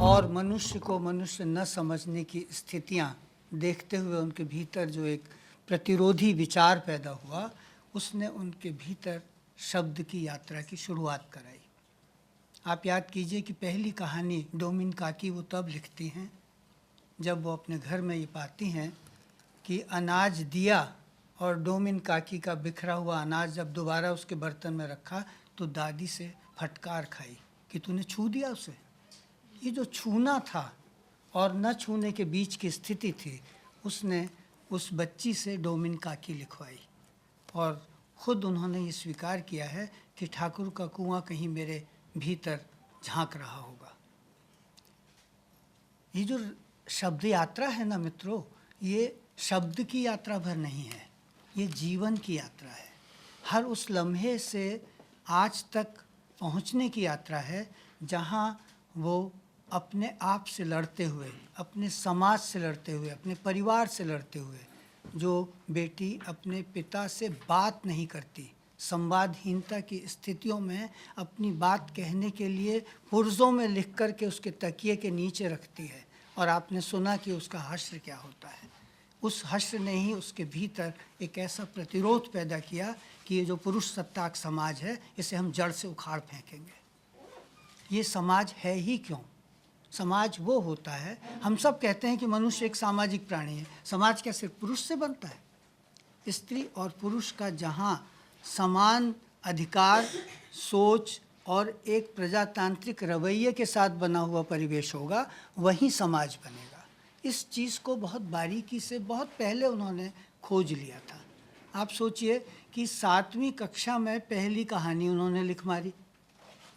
और मनुष्य को मनुष्य न समझने की स्थितियां देखते हुए उनके भीतर जो एक प्रतिरोधी विचार पैदा हुआ, उसने उनके भीतर शब्द की यात्रा की शुरुआत कराई। आप याद कीजिए कि पहली कहानी डोमिन काकी वो तब लिखती हैं जब वो अपने घर में ये पाती हैं कि अनाज दिया और डोमिन काकी का बिखरा हुआ अनाज जब दोबारा उसके बर्तन में रखा तो दादी से फटकार खाई कि तूने छू दिया उसे। ये जो छूना था और न छूने के बीच की स्थिति थी, उसने उस बच्ची से डोमिन काकी लिखवाई और ख़ुद उन्होंने ये स्वीकार किया है कि ठाकुर का कुआं कहीं मेरे भीतर झांक रहा होगा। ये जो शब्द यात्रा है ना मित्रों, ये शब्द की यात्रा भर नहीं है, ये जीवन की यात्रा है। हर उस लम्हे से आज तक पहुंचने की यात्रा है जहां वो अपने आप से लड़ते हुए, अपने समाज से लड़ते हुए, अपने परिवार से लड़ते हुए, जो बेटी अपने पिता से बात नहीं करती, संवादहीनता की स्थितियों में अपनी बात कहने के लिए पुर्जों में लिख कर के उसके तकिए के नीचे रखती है, और आपने सुना कि उसका हश्र क्या होता है। उस हश्र ने ही उसके भीतर एक ऐसा प्रतिरोध पैदा किया कि ये जो पुरुष सत्ताक समाज है, इसे हम जड़ से उखाड़ फेंकेंगे। ये समाज है ही क्यों? समाज वो होता है, हम सब कहते हैं कि मनुष्य एक सामाजिक प्राणी है। समाज क्या सिर्फ पुरुष से बनता है? स्त्री और पुरुष का जहाँ समान अधिकार, सोच और एक प्रजातांत्रिक रवैये के साथ बना हुआ परिवेश होगा, वहीं समाज बनेगा। इस चीज़ को बहुत बारीकी से बहुत पहले उन्होंने खोज लिया था। आप सोचिए कि 7वीं कक्षा में पहली कहानी उन्होंने लिख मारी,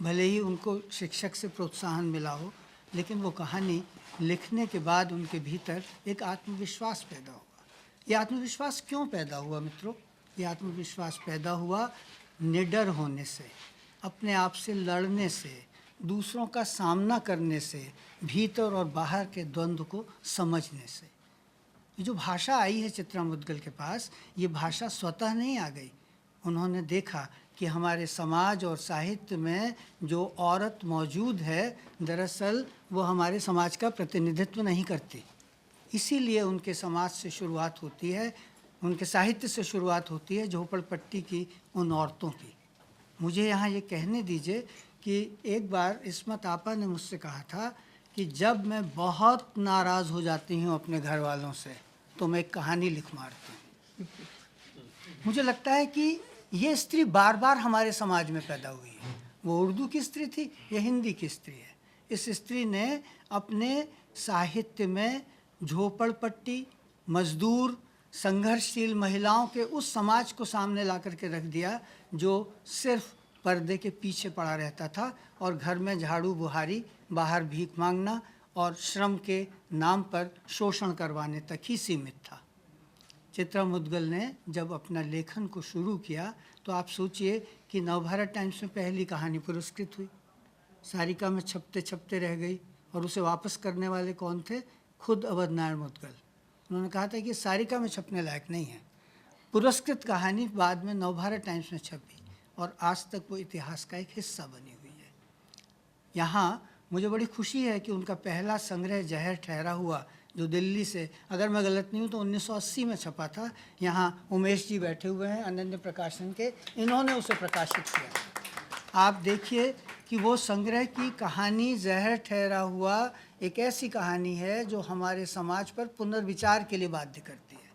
भले ही उनको शिक्षक से प्रोत्साहन मिला हो, लेकिन वो कहानी लिखने के बाद उनके भीतर एक आत्मविश्वास पैदा हुआ। ये आत्मविश्वास क्यों पैदा हुआ मित्रों? ये आत्मविश्वास पैदा हुआ निडर होने से, अपने आप से लड़ने से, दूसरों का सामना करने से, भीतर और बाहर के द्वंद्व को समझने से। ये जो भाषा आई है चित्रा मुद्गल के पास, ये भाषा स्वतः नहीं आ गई। उन्होंने देखा कि हमारे समाज और साहित्य में जो औरत मौजूद है, दरअसल वो हमारे समाज का प्रतिनिधित्व नहीं करती। इसीलिए उनके समाज से शुरुआत होती है, उनके साहित्य से शुरुआत होती है झोपड़पट्टी की उन औरतों की। मुझे यहाँ ये कहने दीजिए कि एक बार इस्मत आपा ने मुझसे कहा था कि जब मैं बहुत नाराज़ हो जाती हूँ अपने घर वालों से तो मैं एक कहानी लिख मारती हूँ। मुझे लगता है कि ये स्त्री बार बार हमारे समाज में पैदा हुई है। वो उर्दू की स्त्री थी, ये हिंदी की स्त्री है। इस स्त्री ने अपने साहित्य में झोपड़पट्टी, मजदूर, संघर्षशील महिलाओं के उस समाज को सामने ला कर के रख दिया जो सिर्फ पर्दे के पीछे पड़ा रहता था और घर में झाड़ू बुहारी, बाहर भीख मांगना और श्रम के नाम पर शोषण करवाने तक ही सीमित था। चित्रा मुद्गल ने जब अपना लेखन को शुरू किया तो आप सोचिए कि नवभारत टाइम्स में पहली कहानी पुरस्कृत हुई, सारिका में छपते छपते रह गई और उसे वापस करने वाले कौन थे? खुद अवध नारायण मुद्गल। उन्होंने कहा था कि सारिका में छपने लायक नहीं है। पुरस्कृत कहानी बाद में नवभारत टाइम्स में छपी और आज तक वो इतिहास का एक हिस्सा बनी हुई है। यहाँ मुझे बड़ी खुशी है कि उनका पहला संग्रह जहर ठहरा हुआ, जो दिल्ली से, अगर मैं गलत नहीं हूँ तो 1980 में छपा था। यहाँ उमेश जी बैठे हुए हैं अनन्य प्रकाशन के, इन्होंने उसे प्रकाशित किया। आप देखिए कि वो संग्रह की कहानी जहर ठहरा हुआ एक ऐसी कहानी है जो हमारे समाज पर पुनर्विचार के लिए बाध्य करती है।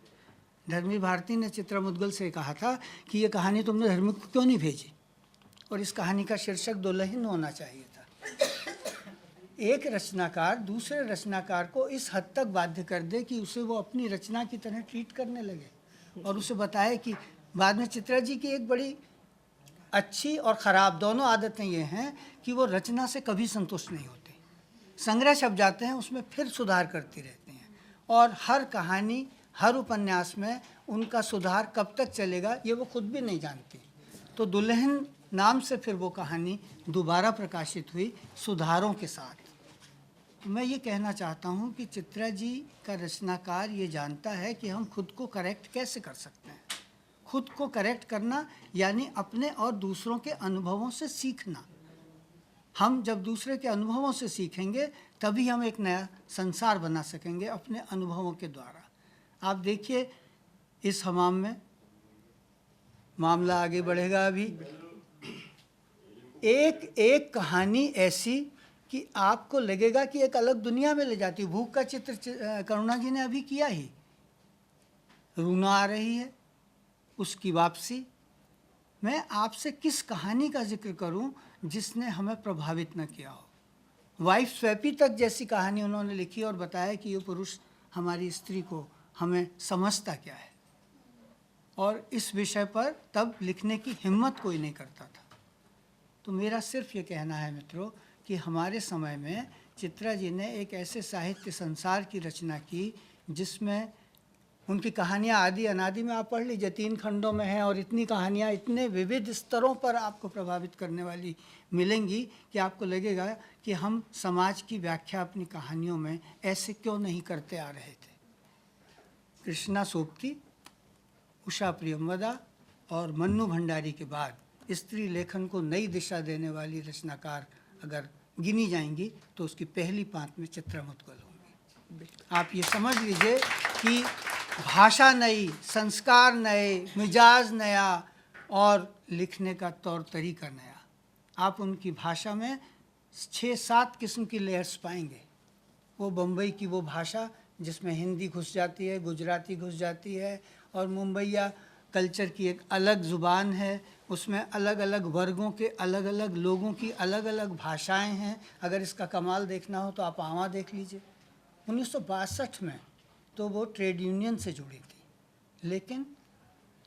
धर्मी भारती ने चित्रा मुद्गल से कहा था कि ये कहानी तुमने धर्मी को क्यों नहीं भेजी, और इस कहानी का शीर्षक दुल्हन होना चाहिए था। एक रचनाकार दूसरे रचनाकार को इस हद तक बाध्य कर दे कि उसे वो अपनी रचना की तरह ट्रीट करने लगे और उसे बताए कि बाद में चित्रा जी की एक बड़ी अच्छी और ख़राब दोनों आदतें ये हैं कि वो रचना से कभी संतुष्ट नहीं होते। संग्रह छप जाते हैं, उसमें फिर सुधार करती रहती हैं और हर कहानी, हर उपन्यास में उनका सुधार कब तक चलेगा ये वो खुद भी नहीं जानती। तो दुल्हन नाम से फिर वो कहानी दोबारा प्रकाशित हुई सुधारों के साथ। मैं ये कहना चाहता हूँ कि चित्रा जी का रचनाकार ये जानता है कि हम खुद को करेक्ट कैसे कर सकते हैं। खुद को करेक्ट करना यानी अपने और दूसरों के अनुभवों से सीखना। हम जब दूसरे के अनुभवों से सीखेंगे तभी हम एक नया संसार बना सकेंगे अपने अनुभवों के द्वारा। आप देखिए इस हमाम में मामला आगे बढ़ेगा। अभी एक एक कहानी ऐसी कि आपको लगेगा कि एक अलग दुनिया में ले जाती है। भूख का चित्र करुणा जी ने अभी किया ही। रूना आ रही है, उसकी वापसी। मैं आपसे किस कहानी का जिक्र करूं जिसने हमें प्रभावित न किया हो। वाइफ स्वैपी तक जैसी कहानी उन्होंने लिखी और बताया कि ये पुरुष हमारी स्त्री को हमें समझता क्या है, और इस विषय पर तब लिखने की हिम्मत कोई नहीं करता था। तो मेरा सिर्फ ये कहना है मित्रों कि हमारे समय में चित्रा जी ने एक ऐसे साहित्य संसार की रचना की जिसमें उनकी कहानियाँ आदि अनादि में आप पढ़ लीजिए 3 खंडों में हैं और इतनी कहानियाँ इतने विविध स्तरों पर आपको प्रभावित करने वाली मिलेंगी कि आपको लगेगा कि हम समाज की व्याख्या अपनी कहानियों में ऐसे क्यों नहीं करते आ रहे थे। कृष्णा सोबती, उषा प्रियमवदा और मन्नू भंडारी के बाद स्त्री लेखन को नई दिशा देने वाली रचनाकार अगर गिनी जाएंगी तो उसकी पहली पांत में चित्रा मुद्गल होंगी। आप ये समझ लीजिए कि भाषा नई, संस्कार नए, मिजाज नया और लिखने का तौर तरीका नया। आप उनकी भाषा में 6-7 किस्म की लेयर्स पाएंगे। वो बम्बई की वो भाषा जिसमें हिंदी घुस जाती है, गुजराती घुस जाती है, और मुंबईया कल्चर की एक अलग ज़ुबान है, उसमें अलग अलग वर्गों के अलग अलग लोगों की अलग अलग भाषाएं हैं। अगर इसका कमाल देखना हो तो आप आवा देख लीजिए। 1962 में तो वो ट्रेड यूनियन से जुड़ी थी, लेकिन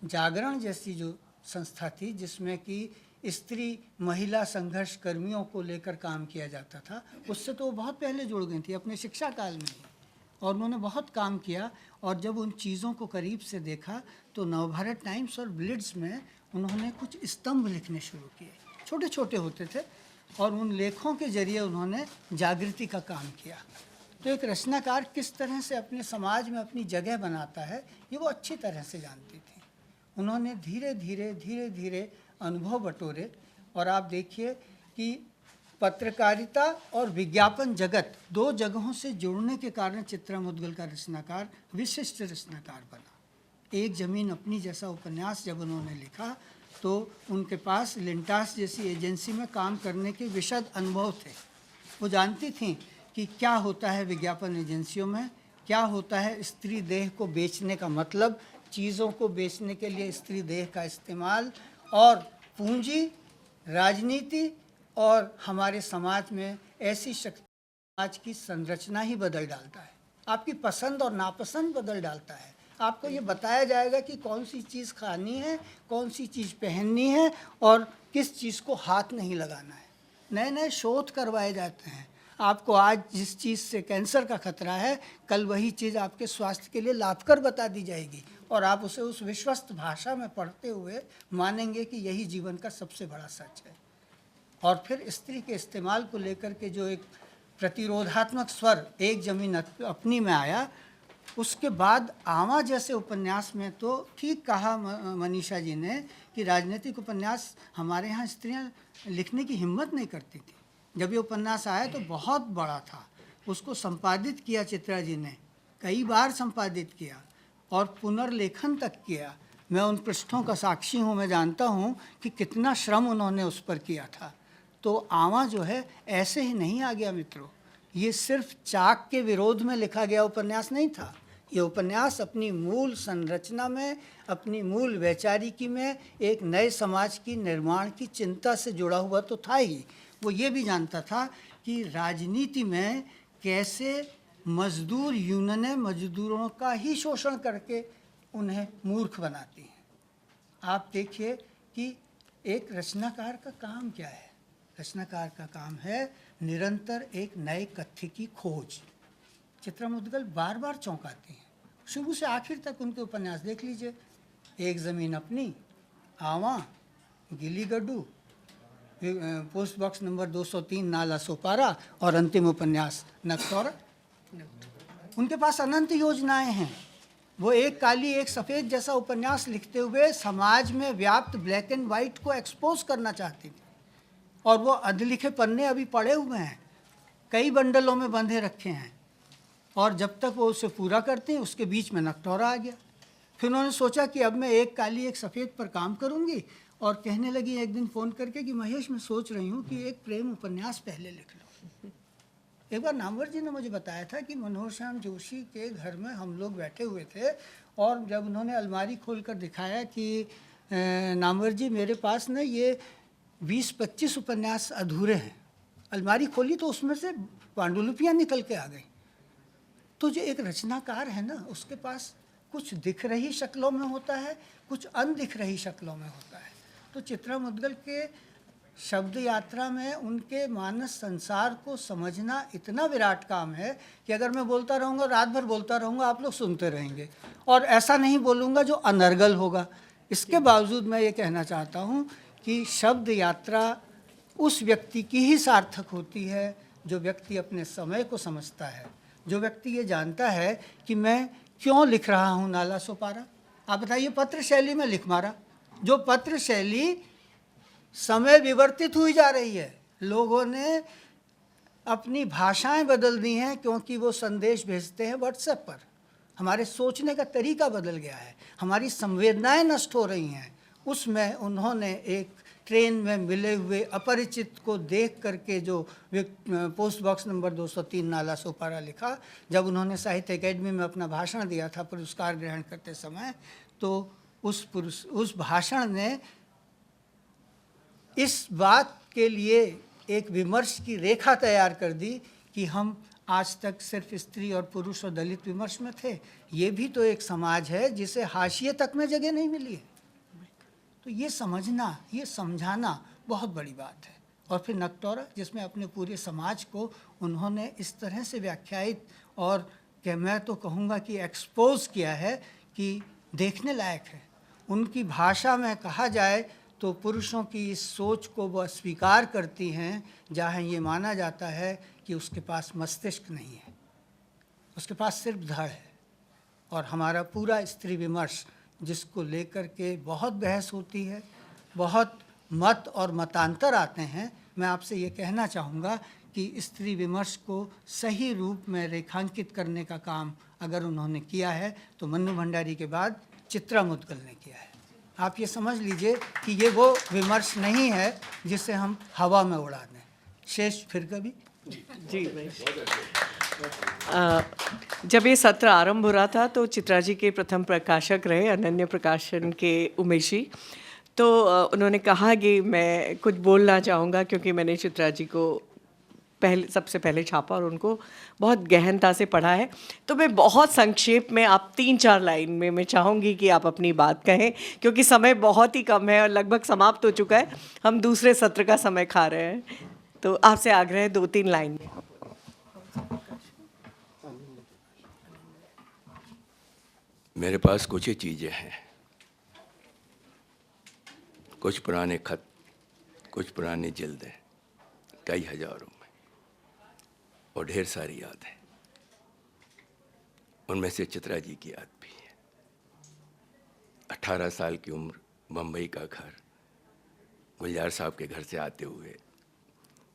जागरण जैसी जो संस्था थी जिसमें कि स्त्री महिला संघर्ष कर्मियों को लेकर काम किया जाता था, उससे तो वो बहुत पहले जुड़ गई थी, अपने शिक्षा काल में ही। और उन्होंने बहुत काम किया। और जब उन चीज़ों को करीब से देखा तो नवभारत टाइम्स और ब्लिट्स में उन्होंने कुछ स्तंभ लिखने शुरू किए, छोटे छोटे होते थे, और उन लेखों के जरिए उन्होंने जागृति का काम किया। तो एक रचनाकार किस तरह से अपने समाज में अपनी जगह बनाता है, ये वो अच्छी तरह से जानती थी। उन्होंने धीरे धीरे अनुभव बटोरे, और आप देखिए कि पत्रकारिता और विज्ञापन जगत दो जगहों से जुड़ने के कारण चित्रा मुद्गल का रचनाकार विशिष्ट रचनाकार बना। एक ज़मीन अपनी जैसा उपन्यास जब उन्होंने लिखा तो उनके पास लिंटास जैसी एजेंसी में काम करने के विशद अनुभव थे। वो जानती थीं कि क्या होता है विज्ञापन एजेंसियों में, क्या होता है स्त्री देह को बेचने का मतलब, चीज़ों को बेचने के लिए स्त्री देह का इस्तेमाल, और पूंजी, राजनीति और हमारे समाज में ऐसी शक्ति समाज की संरचना ही बदल डालता है। आपकी पसंद और नापसंद बदल डालता है। आपको ये बताया जाएगा कि कौन सी चीज़ खानी है, कौन सी चीज़ पहननी है और किस चीज़ को हाथ नहीं लगाना है। नए नए शोध करवाए जाते हैं। आपको आज जिस चीज़ से कैंसर का खतरा है, कल वही चीज़ आपके स्वास्थ्य के लिए लाभकर बता दी जाएगी, और आप उसे उस विश्वस्त भाषा में पढ़ते हुए मानेंगे कि यही जीवन का सबसे बड़ा सच है। और फिर स्त्री के इस्तेमाल को लेकर के जो एक प्रतिरोधात्मक स्वर एक ज़मीन अपनी में आया, उसके बाद आमा जैसे उपन्यास में तो ठीक कहा मनीषा जी ने कि राजनीतिक उपन्यास हमारे यहाँ स्त्रियाँ लिखने की हिम्मत नहीं करती थी। जब ये उपन्यास आया तो बहुत बड़ा था, उसको संपादित किया चित्रा जी ने, कई बार संपादित किया और पुनर्लेखन तक किया। मैं उन पृष्ठों का साक्षी हूँ, मैं जानता हूँ कि कितना श्रम उन्होंने उस पर किया था। तो आमा जो है ऐसे ही नहीं आ गया मित्रों, ये सिर्फ चाक के विरोध में लिखा गया उपन्यास नहीं था। ये उपन्यास अपनी मूल संरचना में, अपनी मूल वैचारिकी में एक नए समाज की निर्माण की चिंता से जुड़ा हुआ तो था ही। वो ये भी जानता था कि राजनीति में कैसे मजदूर यूनियनें मजदूरों का ही शोषण करके उन्हें मूर्ख बनाती हैं। आप देखिए कि एक रचनाकार का काम क्या है। रचनाकार का काम है निरंतर एक नए कथ्य की खोज। चित्रा मुद्गल बार बार चौंकाती हैं। शुरू से आखिर तक उनके उपन्यास देख लीजिए, एक ज़मीन अपनी, आवा, गिली Gaddu, post box number 203 Nala Sopara, और अंतिम उपन्यास नक्सौरा। उनके पास अनंत योजनाएं हैं। वो एक काली एक सफ़ेद जैसा उपन्यास लिखते हुए समाज में व्याप्त ब्लैक एंड वाइट को एक्सपोज करना चाहती थी, और वो अधलिखे पन्ने अभी पड़े हुए हैं, कई बंडलों में बंधे रखे हैं, और जब तक वो उसे पूरा करते हैं उसके बीच में नक्टौरा आ गया। फिर उन्होंने सोचा कि अब मैं एक काली एक सफ़ेद पर काम करूंगी, और कहने लगी एक दिन फ़ोन करके कि महेश, मैं सोच रही हूँ कि एक प्रेम उपन्यास पहले लिख लो। एक बार नामवर जी ने मुझे बताया था कि मनोहर श्याम जोशी के घर में हम लोग बैठे हुए थे, और जब उन्होंने अलमारी खोलकर दिखाया कि नामवर जी मेरे पास ना ये 20-25 उपन्यास अधूरे हैं, अलमारी खोली तो उसमें से पांडुलिपियाँ निकल के आ गई। तो जो एक रचनाकार है ना, उसके पास कुछ दिख रही शक्लों में होता है, कुछ अनदिख रही शक्लों में होता है। तो चित्रा मुद्गल के शब्द यात्रा में उनके मानस संसार को समझना इतना विराट काम है कि अगर मैं बोलता रहूँगा, रात भर बोलता रहूँगा, आप लोग सुनते रहेंगे, और ऐसा नहीं बोलूँगा जो अनर्गल होगा। इसके बावजूद मैं ये कहना चाहता हूँ कि शब्द यात्रा उस व्यक्ति की ही सार्थक होती है जो व्यक्ति अपने समय को समझता है, जो व्यक्ति ये जानता है कि मैं क्यों लिख रहा हूँ नाला सोपारा। आप बताइए, पत्र शैली में लिख मारा, जो पत्र शैली समय विवर्तित हुई जा रही है, लोगों ने अपनी भाषाएं बदल दी हैं क्योंकि वो संदेश भेजते हैं व्हाट्सएप पर। हमारे सोचने का तरीका बदल गया है, हमारी संवेदनाएं नष्ट हो रही हैं। उसमें उन्होंने एक ट्रेन में मिले हुए अपरिचित को देख करके जो post box number 203 Nala Sopara लिखा, जब उन्होंने साहित्य एकेडमी में अपना भाषण दिया था पुरस्कार ग्रहण करते समय, तो उस भाषण ने इस बात के लिए एक विमर्श की रेखा तैयार कर दी कि हम आज तक सिर्फ स्त्री और पुरुष और दलित विमर्श में थे, ये भी तो एक समाज है जिसे हाशिए तक में जगह नहीं मिली है। तो ये समझना, ये समझाना बहुत बड़ी बात है। और फिर नक्टौरा, जिसमें अपने पूरे समाज को उन्होंने इस तरह से व्याख्यायित और कि मैं तो कहूँगा कि एक्सपोज किया है कि देखने लायक है। उनकी भाषा में कहा जाए तो पुरुषों की इस सोच को वह स्वीकार करती हैं जहाँ ये माना जाता है कि उसके पास मस्तिष्क नहीं है, उसके पास सिर्फ धड़ है। और हमारा पूरा स्त्री विमर्श जिसको लेकर के बहुत बहस होती है, बहुत मत और मतांतर आते हैं, मैं आपसे ये कहना चाहूँगा कि स्त्री विमर्श को सही रूप में रेखांकित करने का काम अगर उन्होंने किया है तो मन्नू भंडारी के बाद चित्रा मुद्गल ने किया है। आप ये समझ लीजिए कि ये वो विमर्श नहीं है जिसे हम हवा में उड़ा दें। शेष फिर कभी। जी जब ये सत्र आरंभ हो रहा था तो चित्रा जी के प्रथम प्रकाशक रहे अनन्य प्रकाशन के उमेशी, तो उन्होंने कहा कि मैं कुछ बोलना चाहूँगा क्योंकि मैंने चित्रा जी को सबसे पहले छापा और उनको बहुत गहनता से पढ़ा है। तो मैं बहुत संक्षेप में, आप 3-4 लाइन में मैं चाहूँगी कि आप अपनी बात कहें क्योंकि समय बहुत ही कम है और लगभग समाप्त हो चुका है, हम दूसरे सत्र का समय खा रहे हैं। तो आपसे आग्रह है 2-3 लाइन में। मेरे पास कुछ ही चीज़ें हैं, कुछ पुराने खत, कुछ पुरानी जिल्दें, कई हजारों में, और ढेर सारी यादें। उनमें से चित्रा जी की याद भी है। 18 साल की उम्र, बम्बई का घर, गुलजार साहब के घर से आते हुए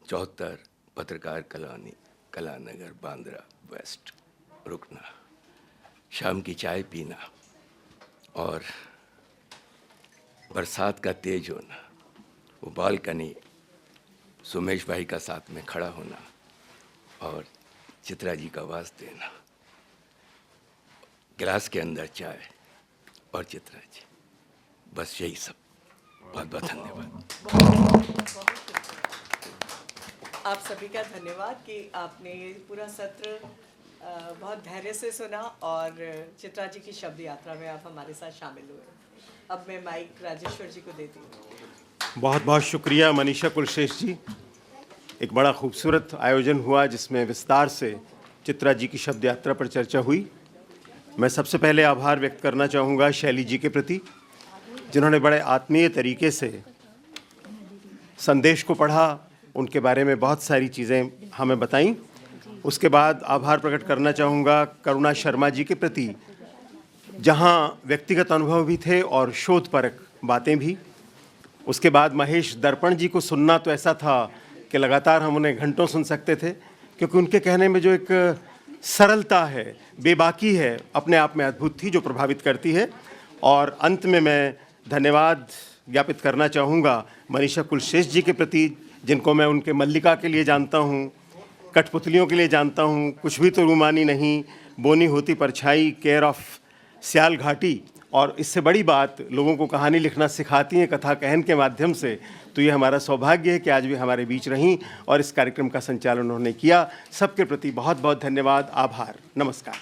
74 पत्रकार कॉलोनी, कलानगर, बांद्रा वेस्ट रुकना, शाम की चाय पीना और बरसात का तेज होना, वो बालकनी, सुमेश भाई का साथ में खड़ा होना और चित्रा जी का आवाज़ देना, गिलास के अंदर चाय और चित्रा जी, बस यही सब। बहुत बहुत धन्यवाद। आप सभी का धन्यवाद कि आपने ये पूरा सत्र बहुत धैर्य से सुना और चित्रा जी की शब्द यात्रा में आप हमारे साथ शामिल हुए। अब मैं माइक राजेश्वर जी को देती हूँ। बहुत बहुत शुक्रिया मनीषा कुलश्रेष्ठ जी। एक बड़ा खूबसूरत आयोजन हुआ जिसमें विस्तार से चित्रा जी की शब्द यात्रा पर चर्चा हुई। मैं सबसे पहले आभार व्यक्त करना चाहूँगा शैली जी के प्रति, जिन्होंने बड़े आत्मीय तरीके से संदेश को पढ़ा, उनके बारे में बहुत सारी चीज़ें हमें बताईं। उसके बाद आभार प्रकट करना चाहूँगा करुणा शर्मा जी के प्रति, जहाँ व्यक्तिगत अनुभव भी थे और शोधपरक बातें भी। उसके बाद महेश दर्पण जी को सुनना तो ऐसा था कि लगातार हम उन्हें घंटों सुन सकते थे, क्योंकि उनके कहने में जो एक सरलता है, बेबाकी है, अपने आप में अद्भुत थी, जो प्रभावित करती है। और अंत में मैं धन्यवाद ज्ञापित करना चाहूँगा मनीषा कुलश्रेष्ठ जी के प्रति, जिनको मैं उनके मल्लिका के लिए जानता हूँ, कठपुतलियों के लिए जानता हूँ, कुछ भी तो रूमानी नहीं, बोनी होती परछाई, केयर ऑफ स्याल घाटी, और इससे बड़ी बात, लोगों को कहानी लिखना सिखाती हैं कथा कहन के माध्यम से। तो ये हमारा सौभाग्य है कि आज भी हमारे बीच रहीं और इस कार्यक्रम का संचालन उन्होंने किया। सबके प्रति बहुत बहुत धन्यवाद, आभार, नमस्कार।